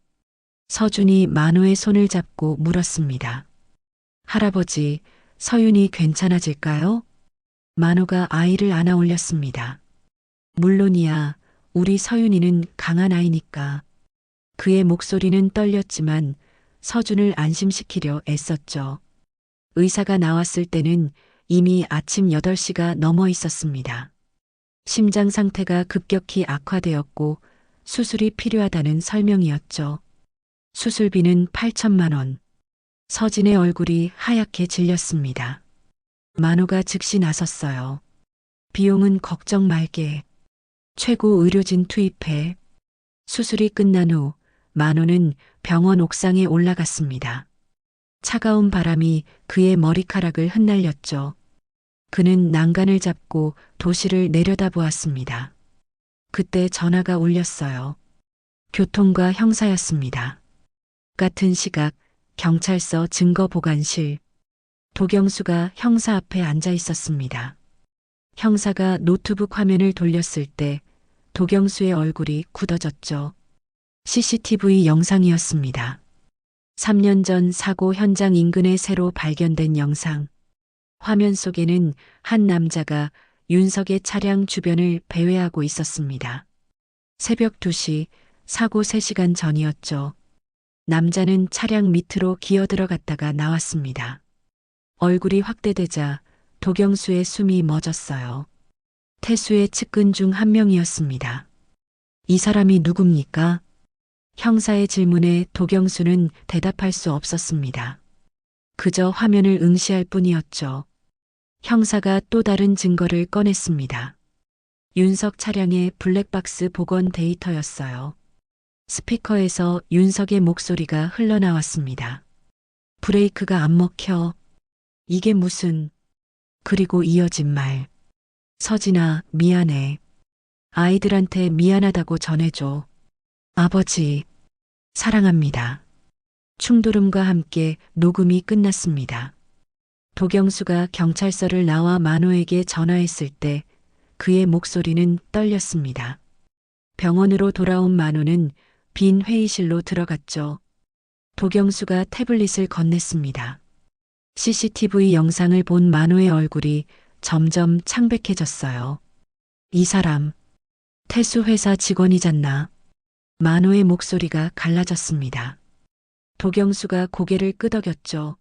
서준이 만호의 손을 잡고 물었습니다. 할아버지, 서윤이 괜찮아질까요? 만호가 아이를 안아 올렸습니다. 물론이야, 우리 서윤이는 강한 아이니까. 그의 목소리는 떨렸지만 서준을 안심시키려 애썼죠. 의사가 나왔을 때는 이미 아침 8시가 넘어 있었습니다. 심장 상태가 급격히 악화되었고 수술이 필요하다는 설명이었죠. 수술비는 8천만 원. 서진의 얼굴이 하얗게 질렸습니다. 만호가 즉시 나섰어요. 비용은 걱정 말게. 최고 의료진 투입해. 수술이 끝난 후 만호는 병원 옥상에 올라갔습니다. 차가운 바람이 그의 머리카락을 흩날렸죠. 그는 난간을 잡고 도시를 내려다보았습니다. 그때 전화가 울렸어요. 교통과 형사였습니다. 같은 시각 경찰서 증거보관실. 도경수가 형사 앞에 앉아 있었습니다. 형사가 노트북 화면을 돌렸을 때 도경수의 얼굴이 굳어졌죠. CCTV 영상이었습니다. 3년 전 사고 현장 인근에 새로 발견된 영상. 화면 속에는 한 남자가 윤석의 차량 주변을 배회하고 있었습니다. 새벽 2시, 사고 3시간 전이었죠. 남자는 차량 밑으로 기어 들어갔다가 나왔습니다. 얼굴이 확대되자 도경수의 숨이 멎었어요. 태수의 측근 중 한 명이었습니다. 이 사람이 누굽니까? 형사의 질문에 도경수는 대답할 수 없었습니다. 그저 화면을 응시할 뿐이었죠. 형사가 또 다른 증거를 꺼냈습니다. 윤석 차량의 블랙박스 복원 데이터였어요. 스피커에서 윤석의 목소리가 흘러나왔습니다. 브레이크가 안 먹혀. 이게 무슨... 그리고 이어진 말. 서진아, 미안해. 아이들한테 미안하다고 전해줘. 아버지, 사랑합니다. 충돌음과 함께 녹음이 끝났습니다. 도경수가 경찰서를 나와 만호에게 전화했을 때 그의 목소리는 떨렸습니다. 병원으로 돌아온 만호는 빈 회의실로 들어갔죠. 도경수가 태블릿을 건넸습니다. CCTV 영상을 본 만호의 얼굴이 점점 창백해졌어요. 이 사람, 태수 회사 직원이잖나. 만호의 목소리가 갈라졌습니다. 도경수가 고개를 끄덕였죠.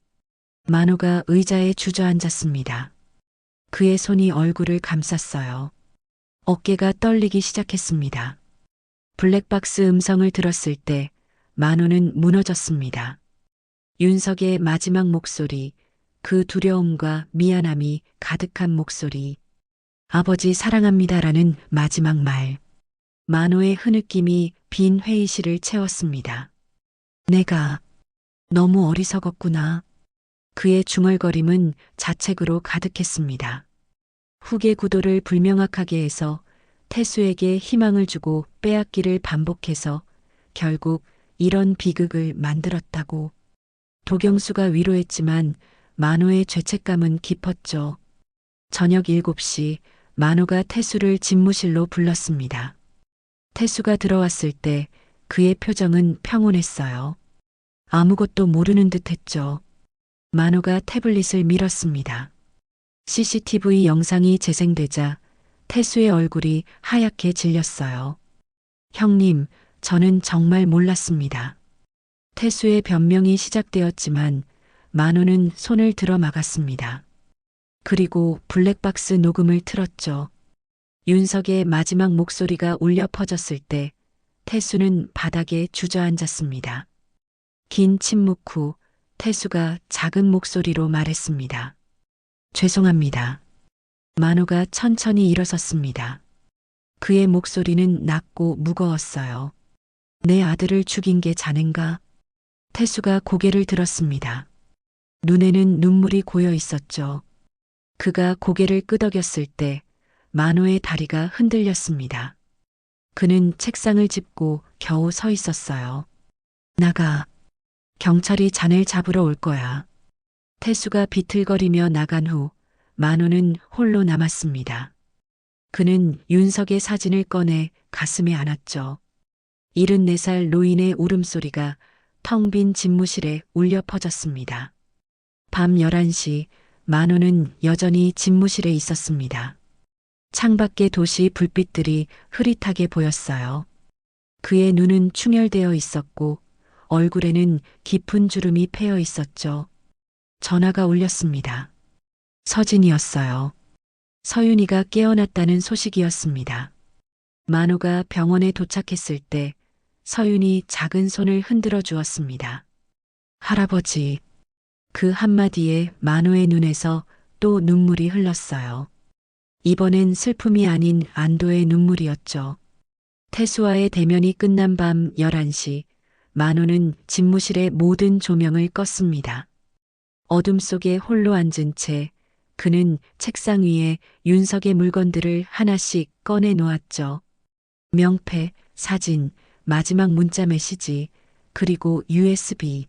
만호가 의자에 주저앉았습니다. 그의 손이 얼굴을 감쌌어요. 어깨가 떨리기 시작했습니다. 블랙박스 음성을 들었을 때 만호는 무너졌습니다. 윤석의 마지막 목소리, 그 두려움과 미안함이 가득한 목소리. 아버지 사랑합니다라는 마지막 말. 만호의 흐느낌이 빈 회의실을 채웠습니다. 내가 너무 어리석었구나. 그의 중얼거림은 자책으로 가득했습니다. 후계 구도를 불명확하게 해서 태수에게 희망을 주고 빼앗기를 반복해서 결국 이런 비극을 만들었다고. 도경수가 위로했지만 만호의 죄책감은 깊었죠. 저녁 7시 만호가 태수를 집무실로 불렀습니다. 태수가 들어왔을 때 그의 표정은 평온했어요. 아무것도 모르는 듯 했죠. 만호가 태블릿을 밀었습니다. CCTV 영상이 재생되자 태수의 얼굴이 하얗게 질렸어요. 형님, 저는 정말 몰랐습니다. 태수의 변명이 시작되었지만 만호는 손을 들어 막았습니다. 그리고 블랙박스 녹음을 틀었죠. 윤석의 마지막 목소리가 울려 퍼졌을 때 태수는 바닥에 주저앉았습니다. 긴 침묵 후 태수가 작은 목소리로 말했습니다. 죄송합니다. 만호가 천천히 일어섰습니다. 그의 목소리는 낮고 무거웠어요. 내 아들을 죽인 게 자넨가? 태수가 고개를 들었습니다. 눈에는 눈물이 고여 있었죠. 그가 고개를 끄덕였을 때 만호의 다리가 흔들렸습니다. 그는 책상을 짚고 겨우 서 있었어요. 나가. 경찰이 자넬 잡으러 올 거야. 태수가 비틀거리며 나간 후 만호는 홀로 남았습니다. 그는 윤석의 사진을 꺼내 가슴에 안았죠. 74살 노인의 울음소리가 텅 빈 집무실에 울려 퍼졌습니다. 밤 11시 만호는 여전히 집무실에 있었습니다. 창밖의 도시 불빛들이 흐릿하게 보였어요. 그의 눈은 충혈되어 있었고 얼굴에는 깊은 주름이 패여 있었죠. 전화가 울렸습니다. 서진이었어요. 서윤이가 깨어났다는 소식이었습니다. 만호가 병원에 도착했을 때 서윤이 작은 손을 흔들어 주었습니다. 할아버지. 그 한마디에 만호의 눈에서 또 눈물이 흘렀어요. 이번엔 슬픔이 아닌 안도의 눈물이었죠. 태수와의 대면이 끝난 밤 11시 만호는 집무실의 모든 조명을 껐습니다. 어둠 속에 홀로 앉은 채 그는 책상 위에 윤석의 물건들을 하나씩 꺼내 놓았죠. 명패, 사진, 마지막 문자 메시지, 그리고 USB.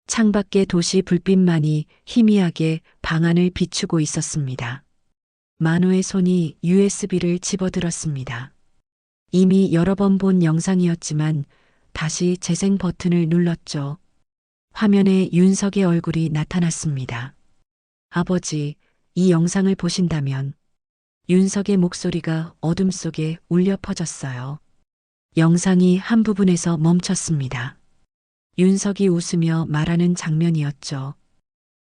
창밖의 도시 불빛만이 희미하게 방안을 비추고 있었습니다. 만호의 손이 USB를 집어들었습니다. 이미 여러 번 본 영상이었지만 다시 재생 버튼을 눌렀죠. 화면에 윤석의 얼굴이 나타났습니다. 아버지, 이 영상을 보신다면. 윤석의 목소리가 어둠 속에 울려 퍼졌어요. 영상이 한 부분에서 멈췄습니다. 윤석이 웃으며 말하는 장면이었죠.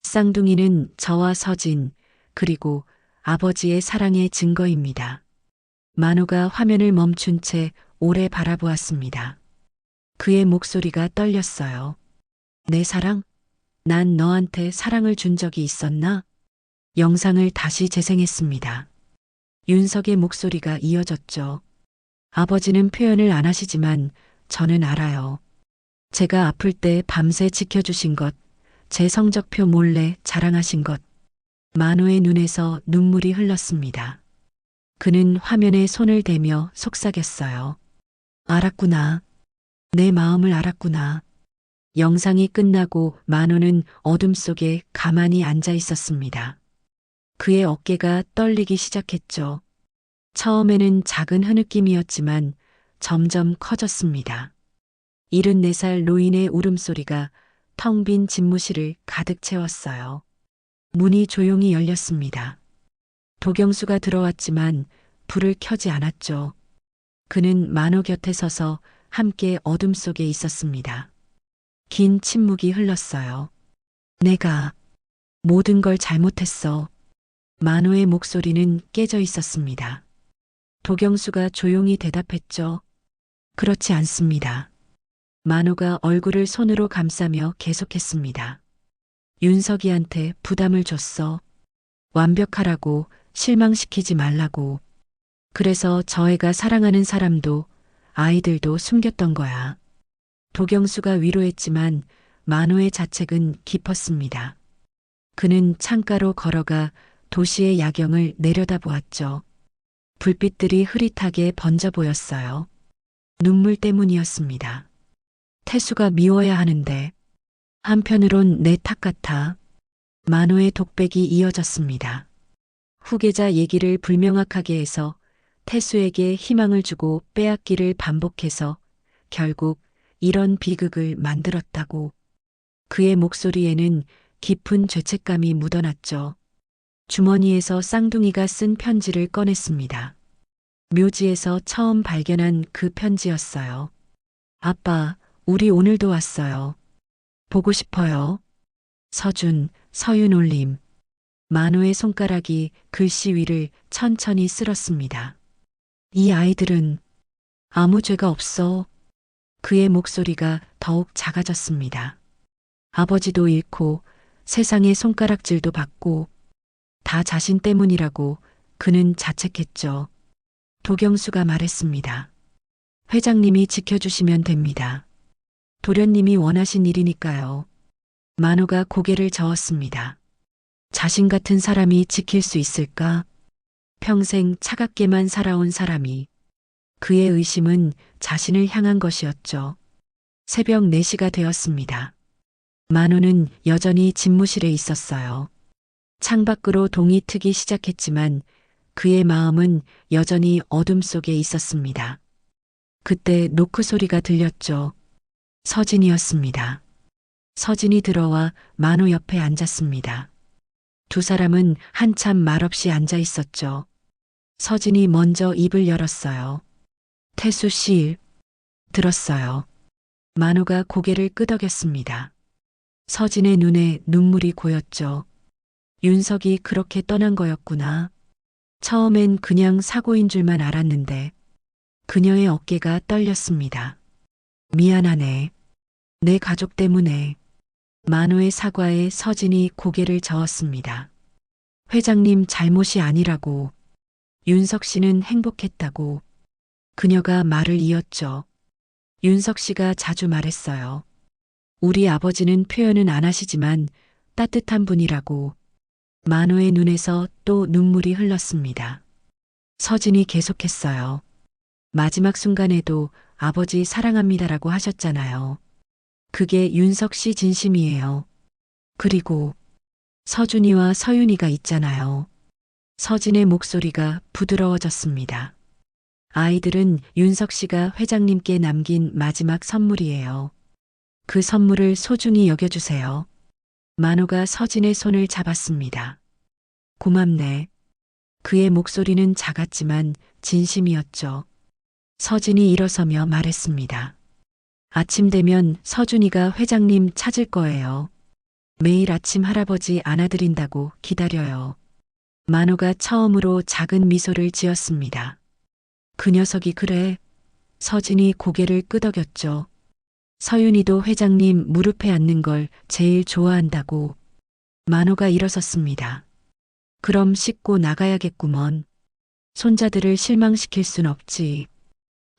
쌍둥이는 저와 서진, 그리고 아버지의 사랑의 증거입니다. 만호가 화면을 멈춘 채 오래 바라보았습니다. 그의 목소리가 떨렸어요. 내 사랑? 난 너한테 사랑을 준 적이 있었나? 영상을 다시 재생했습니다. 윤석의 목소리가 이어졌죠. 아버지는 표현을 안 하시지만 저는 알아요. 제가 아플 때 밤새 지켜주신 것, 제 성적표 몰래 자랑하신 것. 만호의 눈에서 눈물이 흘렀습니다. 그는 화면에 손을 대며 속삭였어요. 알았구나. 내 마음을 알았구나. 영상이 끝나고 만호는 어둠 속에 가만히 앉아 있었습니다. 그의 어깨가 떨리기 시작했죠. 처음에는 작은 흐느낌이었지만 점점 커졌습니다. 74살 노인의 울음소리가 텅 빈 집무실을 가득 채웠어요. 문이 조용히 열렸습니다. 도경수가 들어왔지만 불을 켜지 않았죠. 그는 만호 곁에 서서 함께 어둠 속에 있었습니다. 긴 침묵이 흘렀어요. 내가 모든 걸 잘못했어. 만호의 목소리는 깨져 있었습니다. 도경수가 조용히 대답했죠. 그렇지 않습니다. 만호가 얼굴을 손으로 감싸며 계속했습니다. 윤석이한테 부담을 줬어. 완벽하라고, 실망시키지 말라고. 그래서 저 애가 사랑하는 사람도 아이들도 숨겼던 거야. 도경수가 위로했지만 만호의 자책은 깊었습니다. 그는 창가로 걸어가 도시의 야경을 내려다보았죠. 불빛들이 흐릿하게 번져 보였어요. 눈물 때문이었습니다. 태수가 미워야 하는데 한편으론 내 탓 같아. 만호의 독백이 이어졌습니다. 후계자 얘기를 불명확하게 해서 태수에게 희망을 주고 빼앗기를 반복해서 결국 이런 비극을 만들었다고. 그의 목소리에는 깊은 죄책감이 묻어났죠. 주머니에서 쌍둥이가 쓴 편지를 꺼냈습니다. 묘지에서 처음 발견한 그 편지였어요. 아빠, 우리 오늘도 왔어요. 보고 싶어요. 서준, 서윤 올림. 만호의 손가락이 글씨 위를 천천히 쓸었습니다. 이 아이들은 아무 죄가 없어. 그의 목소리가 더욱 작아졌습니다. 아버지도 잃고 세상의 손가락질도 받고 다 자신 때문이라고 그는 자책했죠. 도경수가 말했습니다. 회장님이 지켜주시면 됩니다. 도련님이 원하신 일이니까요. 만호가 고개를 저었습니다. 자신 같은 사람이 지킬 수 있을까? 평생 차갑게만 살아온 사람이. 그의 의심은 자신을 향한 것이었죠. 새벽 4시가 되었습니다. 만호는 여전히 집무실에 있었어요. 창밖으로 동이 트기 시작했지만 그의 마음은 여전히 어둠 속에 있었습니다. 그때 노크 소리가 들렸죠. 서진이었습니다. 서진이 들어와 만호 옆에 앉았습니다. 두 사람은 한참 말없이 앉아 있었죠. 서진이 먼저 입을 열었어요. 태수 씨, 들었어요. 만호가 고개를 끄덕였습니다. 서진의 눈에 눈물이 고였죠. 윤석이 그렇게 떠난 거였구나. 처음엔 그냥 사고인 줄만 알았는데 그녀의 어깨가 떨렸습니다. 미안하네. 내 가족 때문에. 만호의 사과에 서진이 고개를 저었습니다. 회장님 잘못이 아니라고. 윤석 씨는 행복했다고. 그녀가 말을 이었죠. 윤석 씨가 자주 말했어요. 우리 아버지는 표현은 안 하시지만 따뜻한 분이라고. 만호의 눈에서 또 눈물이 흘렀습니다. 서진이 계속했어요. 마지막 순간에도 아버지 사랑합니다라고 하셨잖아요. 그게 윤석 씨 진심이에요. 그리고 서준이와 서윤이가 있잖아요. 서진의 목소리가 부드러워졌습니다. 아이들은 윤석 씨가 회장님께 남긴 마지막 선물이에요. 그 선물을 소중히 여겨주세요. 만호가 서진의 손을 잡았습니다. 고맙네. 그의 목소리는 작았지만 진심이었죠. 서진이 일어서며 말했습니다. 아침 되면 서준이가 회장님 찾을 거예요. 매일 아침 할아버지 안아드린다고 기다려요. 만호가 처음으로 작은 미소를 지었습니다. 그 녀석이 그래. 서진이 고개를 끄덕였죠. 서윤이도 회장님 무릎에 앉는 걸 제일 좋아한다고. 만호가 일어섰습니다. 그럼 씻고 나가야겠구먼. 손자들을 실망시킬 순 없지.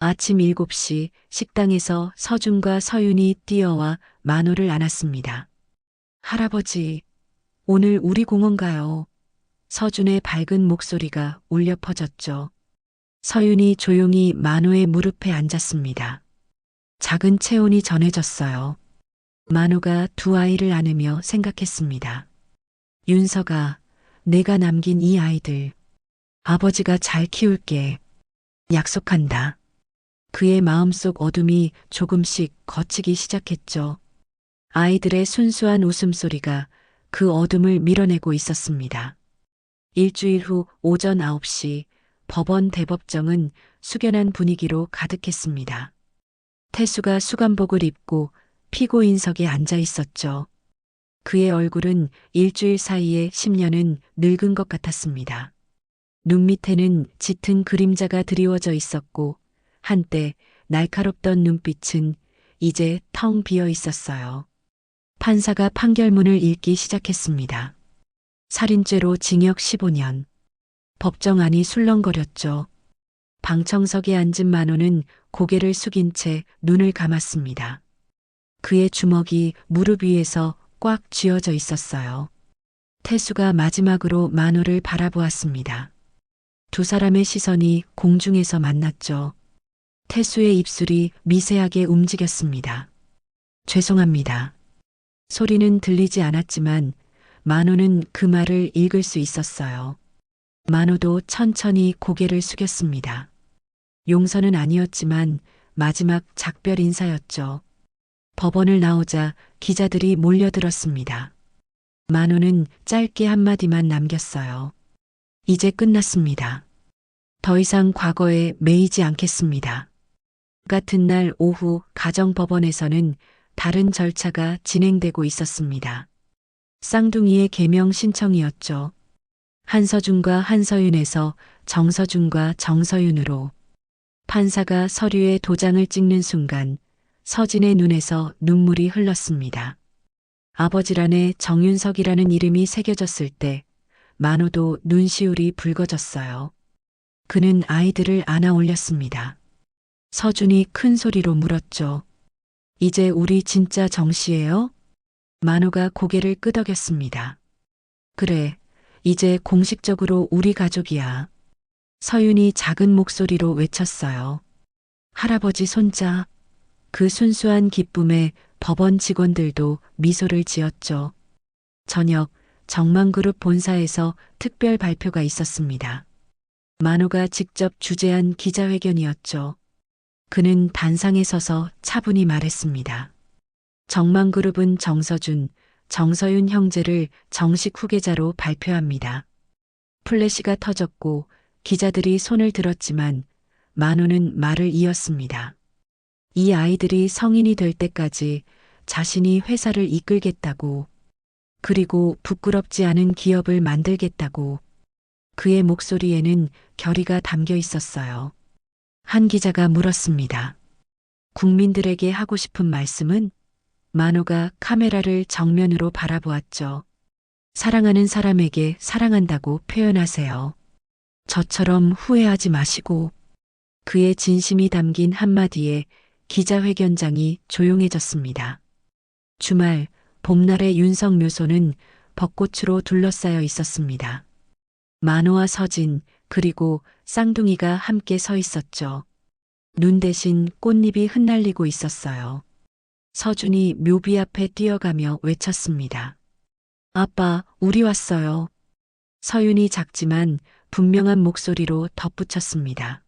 아침 7시 식당에서 서준과 서윤이 뛰어와 만호를 안았습니다. 할아버지, 오늘 우리 공원 가요. 서준의 밝은 목소리가 울려 퍼졌죠. 서윤이 조용히 만호의 무릎에 앉았습니다. 작은 체온이 전해졌어요. 만호가 두 아이를 안으며 생각했습니다. 윤서가, 내가 남긴 이 아이들, 아버지가 잘 키울게. 약속한다. 그의 마음속 어둠이 조금씩 걷히기 시작했죠. 아이들의 순수한 웃음소리가 그 어둠을 밀어내고 있었습니다. 일주일 후 오전 9시 법원 대법정은 숙연한 분위기로 가득했습니다. 태수가 수감복을 입고 피고인석에 앉아 있었죠. 그의 얼굴은 일주일 사이에 10년은 늙은 것 같았습니다. 눈 밑에는 짙은 그림자가 드리워져 있었고 한때 날카롭던 눈빛은 이제 텅 비어 있었어요. 판사가 판결문을 읽기 시작했습니다. 살인죄로 징역 15년. 법정 안이 술렁거렸죠. 방청석에 앉은 만호는 고개를 숙인 채 눈을 감았습니다. 그의 주먹이 무릎 위에서 꽉 쥐어져 있었어요. 태수가 마지막으로 만호를 바라보았습니다. 두 사람의 시선이 공중에서 만났죠. 태수의 입술이 미세하게 움직였습니다. 죄송합니다. 소리는 들리지 않았지만 만호는 그 말을 읽을 수 있었어요. 만호도 천천히 고개를 숙였습니다. 용서는 아니었지만 마지막 작별 인사였죠. 법원을 나오자 기자들이 몰려들었습니다. 만호는 짧게 한마디만 남겼어요. 이제 끝났습니다. 더 이상 과거에 매이지 않겠습니다. 같은 날 오후 가정법원에서는 다른 절차가 진행되고 있었습니다. 쌍둥이의 개명 신청이었죠. 한서준과 한서윤에서 정서준과 정서윤으로. 판사가 서류에 도장을 찍는 순간 서진의 눈에서 눈물이 흘렀습니다. 아버지란에 정윤석이라는 이름이 새겨졌을 때 만호도 눈시울이 붉어졌어요. 그는 아이들을 안아 올렸습니다. 서준이 큰 소리로 물었죠. 이제 우리 진짜 정씨예요? 만호가 고개를 끄덕였습니다. 그래, 이제 공식적으로 우리 가족이야. 서윤이 작은 목소리로 외쳤어요. 할아버지 손자. 그 순수한 기쁨에 법원 직원들도 미소를 지었죠. 저녁 정만그룹 본사에서 특별 발표가 있었습니다. 만호가 직접 주재한 기자회견이었죠. 그는 단상에 서서 차분히 말했습니다. 정만그룹은 정서준, 정서윤 형제를 정식 후계자로 발표합니다. 플래시가 터졌고 기자들이 손을 들었지만 만호는 말을 이었습니다. 이 아이들이 성인이 될 때까지 자신이 회사를 이끌겠다고, 그리고 부끄럽지 않은 기업을 만들겠다고. 그의 목소리에는 결의가 담겨 있었어요. 한 기자가 물었습니다. 국민들에게 하고 싶은 말씀은? 만호가 카메라를 정면으로 바라보았죠. 사랑하는 사람에게 사랑한다고 표현하세요. 저처럼 후회하지 마시고. 그의 진심이 담긴 한마디에 기자회견장이 조용해졌습니다. 주말 봄날의 윤석 묘소는 벚꽃으로 둘러싸여 있었습니다. 만호와 서진 그리고 쌍둥이가 함께 서 있었죠. 눈 대신 꽃잎이 흩날리고 있었어요. 서준이 묘비 앞에 뛰어가며 외쳤습니다. 아빠, 우리 왔어요. 서윤이 작지만 분명한 목소리로 덧붙였습니다.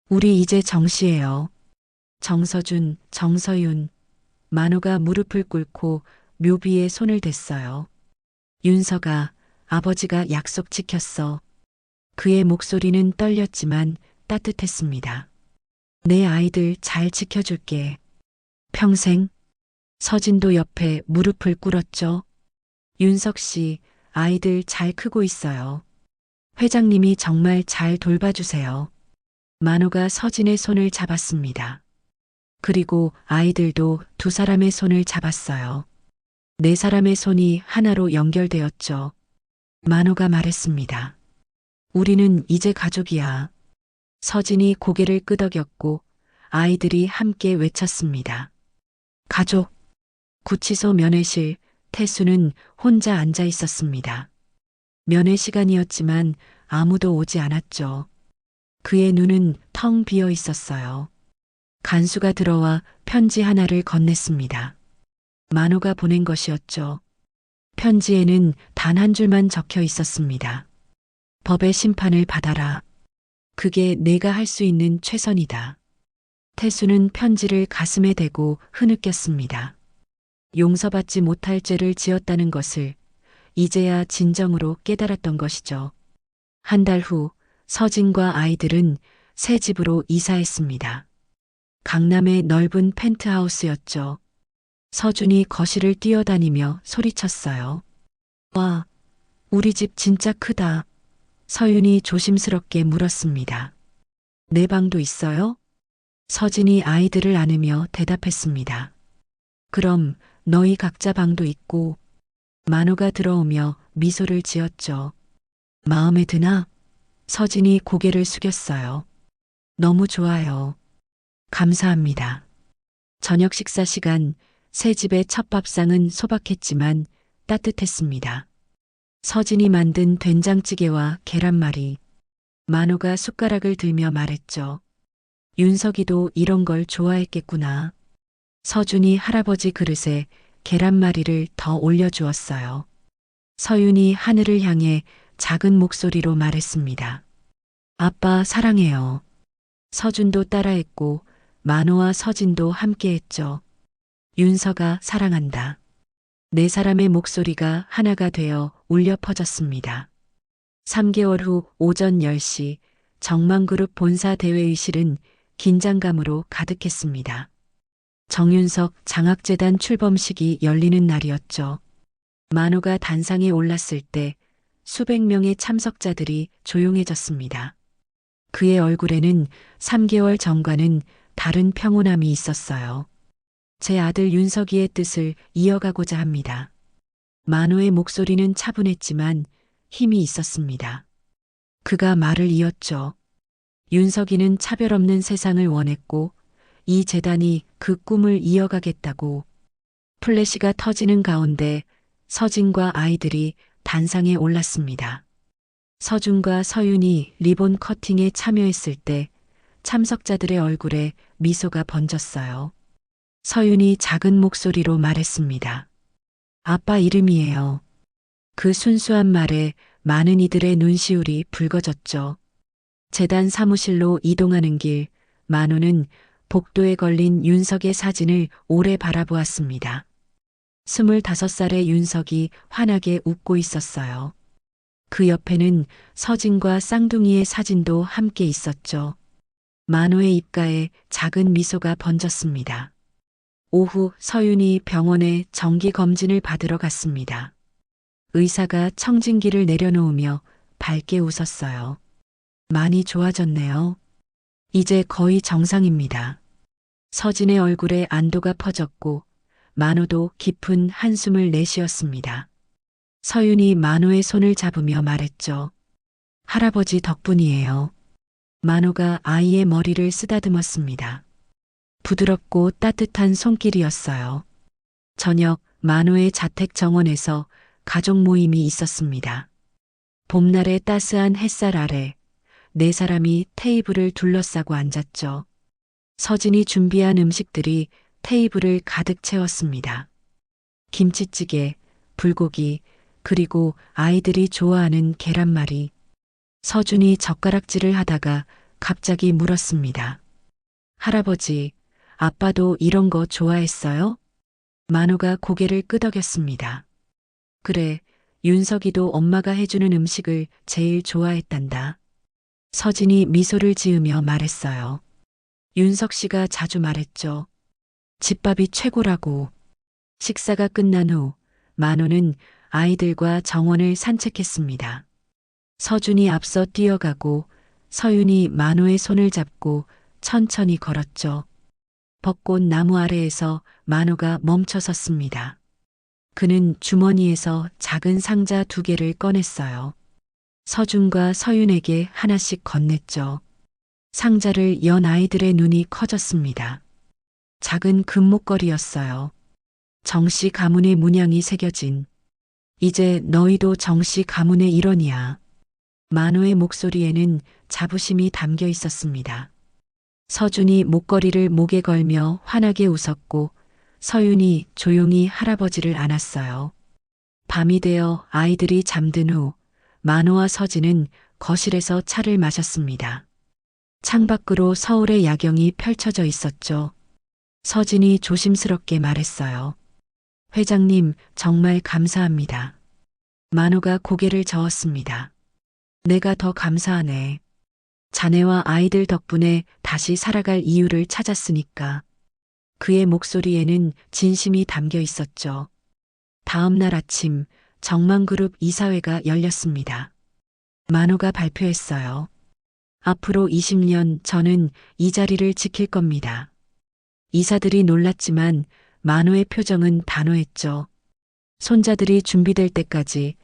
우리 이제 정씨예요. 정서준, 정서윤. 만호가 무릎을 꿇고 묘비에 손을 댔어요. 윤서가, 아버지가 약속 지켰어. 그의 목소리는 떨렸지만 따뜻했습니다. 내 아이들 잘 지켜줄게. 평생. 서진도 옆에 무릎을 꿇었죠. 윤석 씨, 아이들 잘 크고 있어요. 회장님이 정말 잘 돌봐주세요. 만호가 서진의 손을 잡았습니다. 그리고 아이들도 두 사람의 손을 잡았어요. 네 사람의 손이 하나로 연결되었죠. 만호가 말했습니다. 우리는 이제 가족이야. 서진이 고개를 끄덕였고 아이들이 함께 외쳤습니다. 가족. 구치소 면회실, 태수는 혼자 앉아 있었습니다. 면회 시간이었지만 아무도 오지 않았죠. 그의 눈은 텅 비어 있었어요. 간수가 들어와 편지 하나를 건넸습니다. 만호가 보낸 것이었죠. 편지에는 단 한 줄만 적혀 있었습니다. 법의 심판을 받아라. 그게 내가 할 수 있는 최선이다. 태수는 편지를 가슴에 대고 흐느꼈습니다. 용서받지 못할 죄를 지었다는 것을 이제야 진정으로 깨달았던 것이죠. 한 달 후 서진과 아이들은 새 집으로 이사했습니다. 강남의 넓은 펜트하우스였죠. 서준이 거실을 뛰어다니며 소리쳤어요. 와, 우리 집 진짜 크다. 서윤이 조심스럽게 물었습니다. 내 방도 있어요? 서진이 아이들을 안으며 대답했습니다. 그럼 너희 각자 방도 있고. 만호가 들어오며 미소를 지었죠. 마음에 드나? 서진이 고개를 숙였어요. 너무 좋아요. 감사합니다. 저녁 식사 시간, 새 집의 첫 밥상은 소박했지만 따뜻했습니다. 서진이 만든 된장찌개와 계란말이. 만호가 숟가락을 들며 말했죠. 윤석이도 이런 걸 좋아했겠구나. 서준이 할아버지 그릇에 계란말이를 더 올려주었어요. 서윤이 하늘을 향해 작은 목소리로 말했습니다. 아빠 사랑해요. 서준도 따라했고 만호와 서진도 함께했죠. 윤서가 사랑한다. 네 사람의 목소리가 하나가 되어 울려 퍼졌습니다. 3개월 후 오전 10시 정만그룹 본사 대회의실은 긴장감으로 가득했습니다. 정윤석 장학재단 출범식이 열리는 날이었죠. 만호가 단상에 올랐을 때 수백 명의 참석자들이 조용해졌습니다. 그의 얼굴에는 3개월 전과는 다른 평온함이 있었어요. 제 아들 윤석이의 뜻을 이어가고자 합니다. 만호의 목소리는 차분했지만 힘이 있었습니다. 그가 말을 이었죠. 윤석이는 차별 없는 세상을 원했고 이 재단이 그 꿈을 이어가겠다고. 플래시가 터지는 가운데 서진과 아이들이 단상에 올랐습니다. 서준과 서윤이 리본 커팅에 참여했을 때 참석자들의 얼굴에 미소가 번졌어요. 서윤이 작은 목소리로 말했습니다. 아빠 이름이에요. 그 순수한 말에 많은 이들의 눈시울이 붉어졌죠. 재단 사무실로 이동하는 길, 만호는 복도에 걸린 윤석의 사진을 오래 바라보았습니다. 25살의 윤석이 환하게 웃고 있었어요. 그 옆에는 서진과 쌍둥이의 사진도 함께 있었죠. 만호의 입가에 작은 미소가 번졌습니다. 오후 서윤이 병원에 정기검진을 받으러 갔습니다. 의사가 청진기를 내려놓으며 밝게 웃었어요. 많이 좋아졌네요. 이제 거의 정상입니다. 서진의 얼굴에 안도가 퍼졌고 만호도 깊은 한숨을 내쉬었습니다. 서윤이 만호의 손을 잡으며 말했죠. 할아버지 덕분이에요. 만호가 아이의 머리를 쓰다듬었습니다. 부드럽고 따뜻한 손길이었어요. 저녁 만호의 자택 정원에서 가족 모임이 있었습니다. 봄날의 따스한 햇살 아래 네 사람이 테이블을 둘러싸고 앉았죠. 서진이 준비한 음식들이 테이블을 가득 채웠습니다. 김치찌개, 불고기, 그리고 아이들이 좋아하는 계란말이. 서준이 젓가락질을 하다가 갑자기 물었습니다. 할아버지, 아빠도 이런 거 좋아했어요? 만호가 고개를 끄덕였습니다. 그래, 윤석이도 엄마가 해주는 음식을 제일 좋아했단다. 서진이 미소를 지으며 말했어요. 윤석 씨가 자주 말했죠. 집밥이 최고라고. 식사가 끝난 후 만호는 아이들과 정원을 산책했습니다. 서준이 앞서 뛰어가고 서윤이 만호의 손을 잡고 천천히 걸었죠. 벚꽃 나무 아래에서 만호가 멈춰 섰습니다. 그는 주머니에서 작은 상자 2개를 꺼냈어요. 서준과 서윤에게 하나씩 건넸죠. 상자를 연 아이들의 눈이 커졌습니다. 작은 금목걸이였어요. 정씨 가문의 문양이 새겨진. 이제 너희도 정씨 가문의 일원이야. 만호의 목소리에는 자부심이 담겨 있었습니다. 서준이 목걸이를 목에 걸며 환하게 웃었고 서윤이 조용히 할아버지를 안았어요. 밤이 되어 아이들이 잠든 후 만호와 서진은 거실에서 차를 마셨습니다. 창밖으로 서울의 야경이 펼쳐져 있었죠. 서진이 조심스럽게 말했어요. 회장님, 정말 감사합니다. 만호가 고개를 저었습니다. 내가 더 감사하네. 자네와 아이들 덕분에 다시 살아갈 이유를 찾았으니까. 그의 목소리에는 진심이 담겨 있었죠. 다음 날 아침 정만그룹 이사회가 열렸습니다. 만호가 발표했어요. 앞으로 20년 저는 이 자리를 지킬 겁니다. 이사들이 놀랐지만 만호의 표정은 단호했죠. 손자들이 준비될 때까지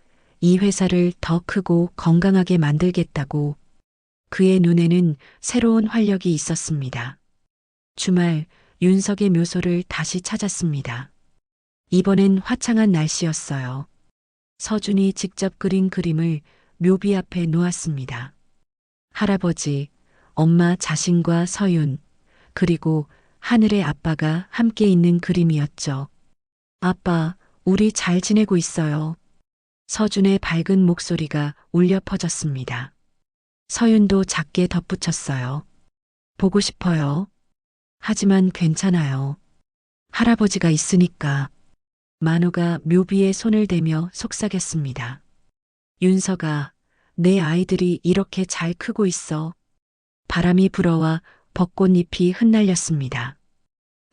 이 회사를 더 크고 건강하게 만들겠다고. 그의 눈에는 새로운 활력이 있었습니다. 주말 윤석의 묘소를 다시 찾았습니다. 이번엔 화창한 날씨였어요. 서준이 직접 그린 그림을 묘비 앞에 놓았습니다. 할아버지, 엄마 자신과 서윤, 그리고 하늘의 아빠가 함께 있는 그림이었죠. 아빠, 우리 잘 지내고 있어요. 서준의 밝은 목소리가 울려 퍼졌습니다. 서윤도 작게 덧붙였어요. 보고 싶어요. 하지만 괜찮아요. 할아버지가 있으니까. 만호가 묘비에 손을 대며 속삭였습니다. 윤서가, 내 아이들이 이렇게 잘 크고 있어. 바람이 불어와 벚꽃잎이 흩날렸습니다.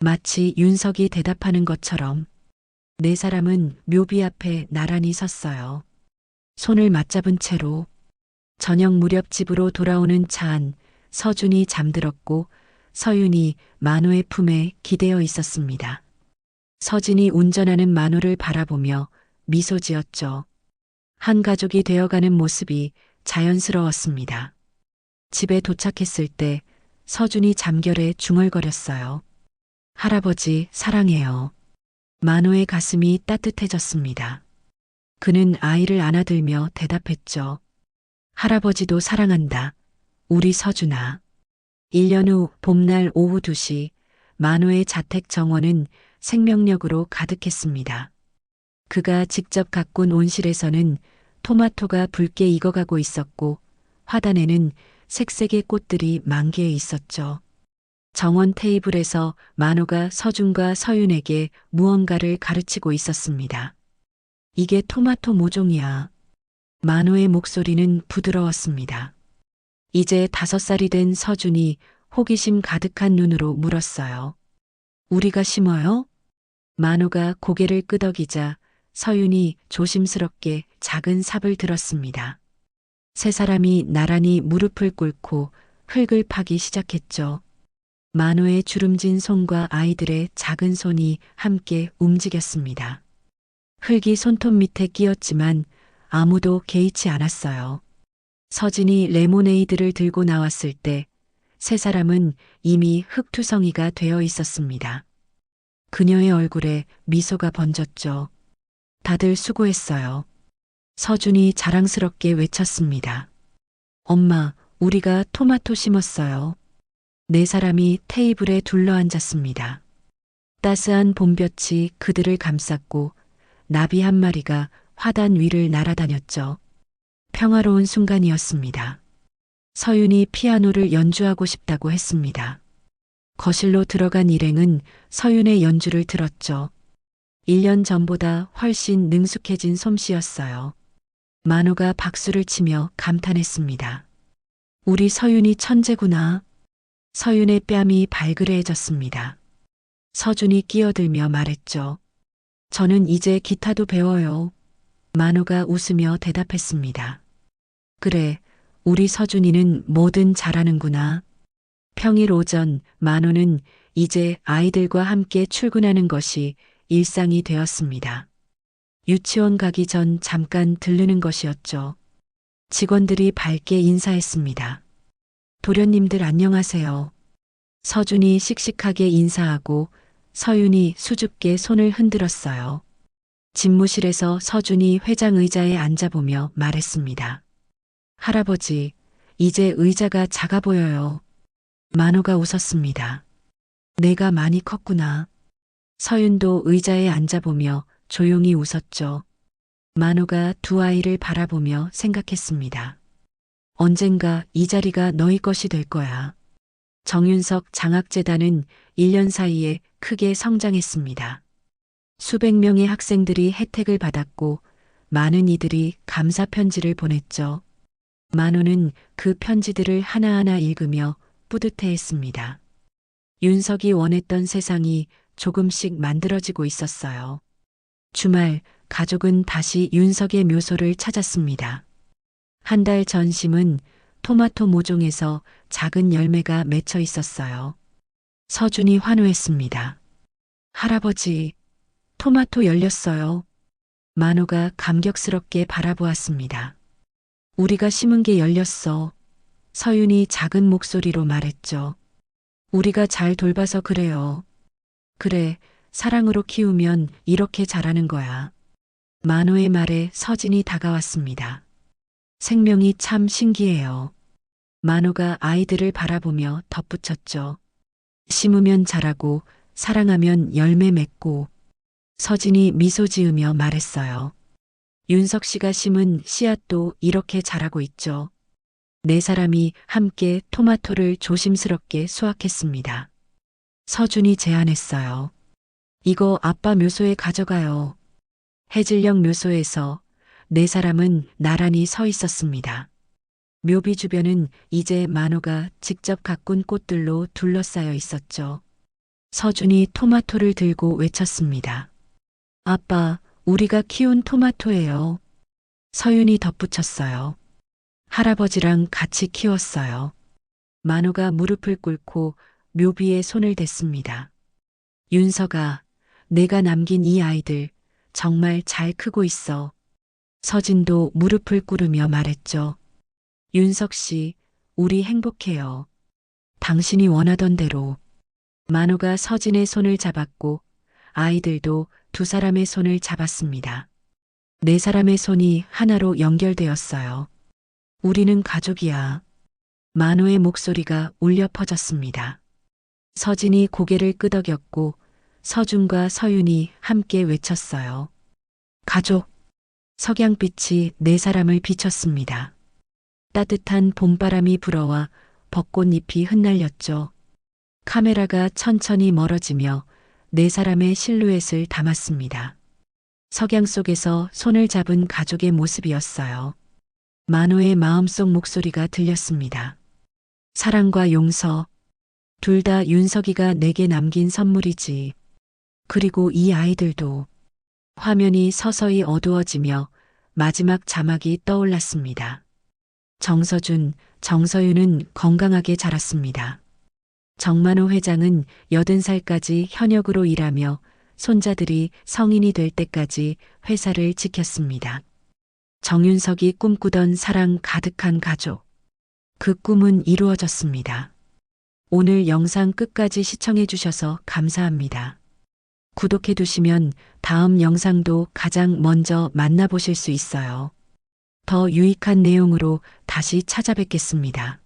마치 윤석이 대답하는 것처럼 네 사람은 묘비 앞에 나란히 섰어요. 손을 맞잡은 채로. 저녁 무렵 집으로 돌아오는 차 안 서준이 잠들었고 서윤이 만호의 품에 기대어 있었습니다. 서진이 운전하는 만호를 바라보며 미소 지었죠. 한 가족이 되어가는 모습이 자연스러웠습니다. 집에 도착했을 때 서준이 잠결에 중얼거렸어요. 할아버지 사랑해요. 만호의 가슴이 따뜻해졌습니다. 그는 아이를 안아들며 대답했죠. 할아버지도 사랑한다. 우리 서준아. 1년 후 봄날 오후 2시 만호의 자택 정원은 생명력으로 가득했습니다. 그가 직접 가꾼 온실에서는 토마토가 붉게 익어가고 있었고 화단에는 색색의 꽃들이 만개해 있었죠. 정원 테이블에서 만호가 서준과 서윤에게 무언가를 가르치고 있었습니다. 이게 토마토 모종이야. 만호의 목소리는 부드러웠습니다. 이제 5살이 된 서준이 호기심 가득한 눈으로 물었어요. 우리가 심어요? 만호가 고개를 끄덕이자 서윤이 조심스럽게 작은 삽을 들었습니다. 세 사람이 나란히 무릎을 꿇고 흙을 파기 시작했죠. 만호의 주름진 손과 아이들의 작은 손이 함께 움직였습니다. 흙이 손톱 밑에 끼었지만 아무도 개의치 않았어요. 서진이 레모네이드를 들고 나왔을 때 세 사람은 이미 흙투성이가 되어 있었습니다. 그녀의 얼굴에 미소가 번졌죠. 다들 수고했어요. 서준이 자랑스럽게 외쳤습니다. 엄마, 우리가 토마토 심었어요. 네 사람이 테이블에 둘러앉았습니다. 따스한 봄볕이 그들을 감쌌고 나비 한 마리가 화단 위를 날아다녔죠. 평화로운 순간이었습니다. 서윤이 피아노를 연주하고 싶다고 했습니다. 거실로 들어간 일행은 서윤의 연주를 들었죠. 1년 전보다 훨씬 능숙해진 솜씨였어요. 만호가 박수를 치며 감탄했습니다. 우리 서윤이 천재구나. 서윤의 뺨이 발그레해졌습니다. 서준이 끼어들며 말했죠. 저는 이제 기타도 배워요. 만호가 웃으며 대답했습니다. 그래, 우리 서준이는 뭐든 잘하는구나. 평일 오전 만호는 이제 아이들과 함께 출근하는 것이 일상이 되었습니다. 유치원 가기 전 잠깐 들르는 것이었죠. 직원들이 밝게 인사했습니다. 도련님들 안녕하세요. 서준이 씩씩하게 인사하고 서윤이 수줍게 손을 흔들었어요. 집무실에서 서준이 회장 의자에 앉아보며 말했습니다. 할아버지, 이제 의자가 작아 보여요. 만호가 웃었습니다. 내가 많이 컸구나. 서윤도 의자에 앉아보며 조용히 웃었죠. 만호가 두 아이를 바라보며 생각했습니다. 언젠가 이 자리가 너희 것이 될 거야. 정윤석 장학재단은 1년 사이에 크게 성장했습니다. 수백 명의 학생들이 혜택을 받았고 많은 이들이 감사 편지를 보냈죠. 만호는 그 편지들을 하나하나 읽으며 뿌듯해했습니다. 윤석이 원했던 세상이 조금씩 만들어지고 있었어요. 주말 가족은 다시 윤석의 묘소를 찾았습니다. 한 달 전 심은 토마토 모종에서 작은 열매가 맺혀 있었어요. 서준이 환호했습니다. 할아버지, 토마토 열렸어요. 만호가 감격스럽게 바라보았습니다. 우리가 심은 게 열렸어. 서윤이 작은 목소리로 말했죠. 우리가 잘 돌봐서 그래요. 그래, 사랑으로 키우면 이렇게 자라는 거야. 만호의 말에 서진이 다가왔습니다. 생명이 참 신기해요. 만호가 아이들을 바라보며 덧붙였죠. 심으면 자라고 사랑하면 열매 맺고. 서진이 미소 지으며 말했어요. 윤석 씨가 심은 씨앗도 이렇게 자라고 있죠. 네 사람이 함께 토마토를 조심스럽게 수확했습니다. 서준이 제안했어요. 이거 아빠 묘소에 가져가요. 해질녘 묘소에서 네 사람은 나란히 서 있었습니다. 묘비 주변은 이제 만호가 직접 가꾼 꽃들로 둘러싸여 있었죠. 서준이 토마토를 들고 외쳤습니다. 아빠, 우리가 키운 토마토예요. 서윤이 덧붙였어요. 할아버지랑 같이 키웠어요. 만호가 무릎을 꿇고 묘비에 손을 댔습니다. 윤서가, 내가 남긴 이 아이들 정말 잘 크고 있어. 서진도 무릎을 꿇으며 말했죠. 윤석 씨, 우리 행복해요. 당신이 원하던 대로. 만호가 서진의 손을 잡았고 아이들도 두 사람의 손을 잡았습니다. 네 사람의 손이 하나로 연결되었어요. 우리는 가족이야. 만호의 목소리가 울려 퍼졌습니다. 서진이 고개를 끄덕였고 서준과 서윤이 함께 외쳤어요. 가족. 석양빛이 네 사람을 비췄습니다. 따뜻한 봄바람이 불어와 벚꽃잎이 흩날렸죠. 카메라가 천천히 멀어지며 네 사람의 실루엣을 담았습니다. 석양 속에서 손을 잡은 가족의 모습이었어요. 만호의 마음속 목소리가 들렸습니다. 사랑과 용서, 둘 다 윤석이가 내게 남긴 선물이지. 그리고 이 아이들도. 화면이 서서히 어두워지며 마지막 자막이 떠올랐습니다. 정서준, 정서윤은 건강하게 자랐습니다. 정만호 회장은 80살까지 현역으로 일하며 손자들이 성인이 될 때까지 회사를 지켰습니다. 정윤석이 꿈꾸던 사랑 가득한 가족. 그 꿈은 이루어졌습니다. 오늘 영상 끝까지 시청해 주셔서 감사합니다. 구독해 두시면 다음 영상도 가장 먼저 만나보실 수 있어요. 더 유익한 내용으로 다시 찾아뵙겠습니다.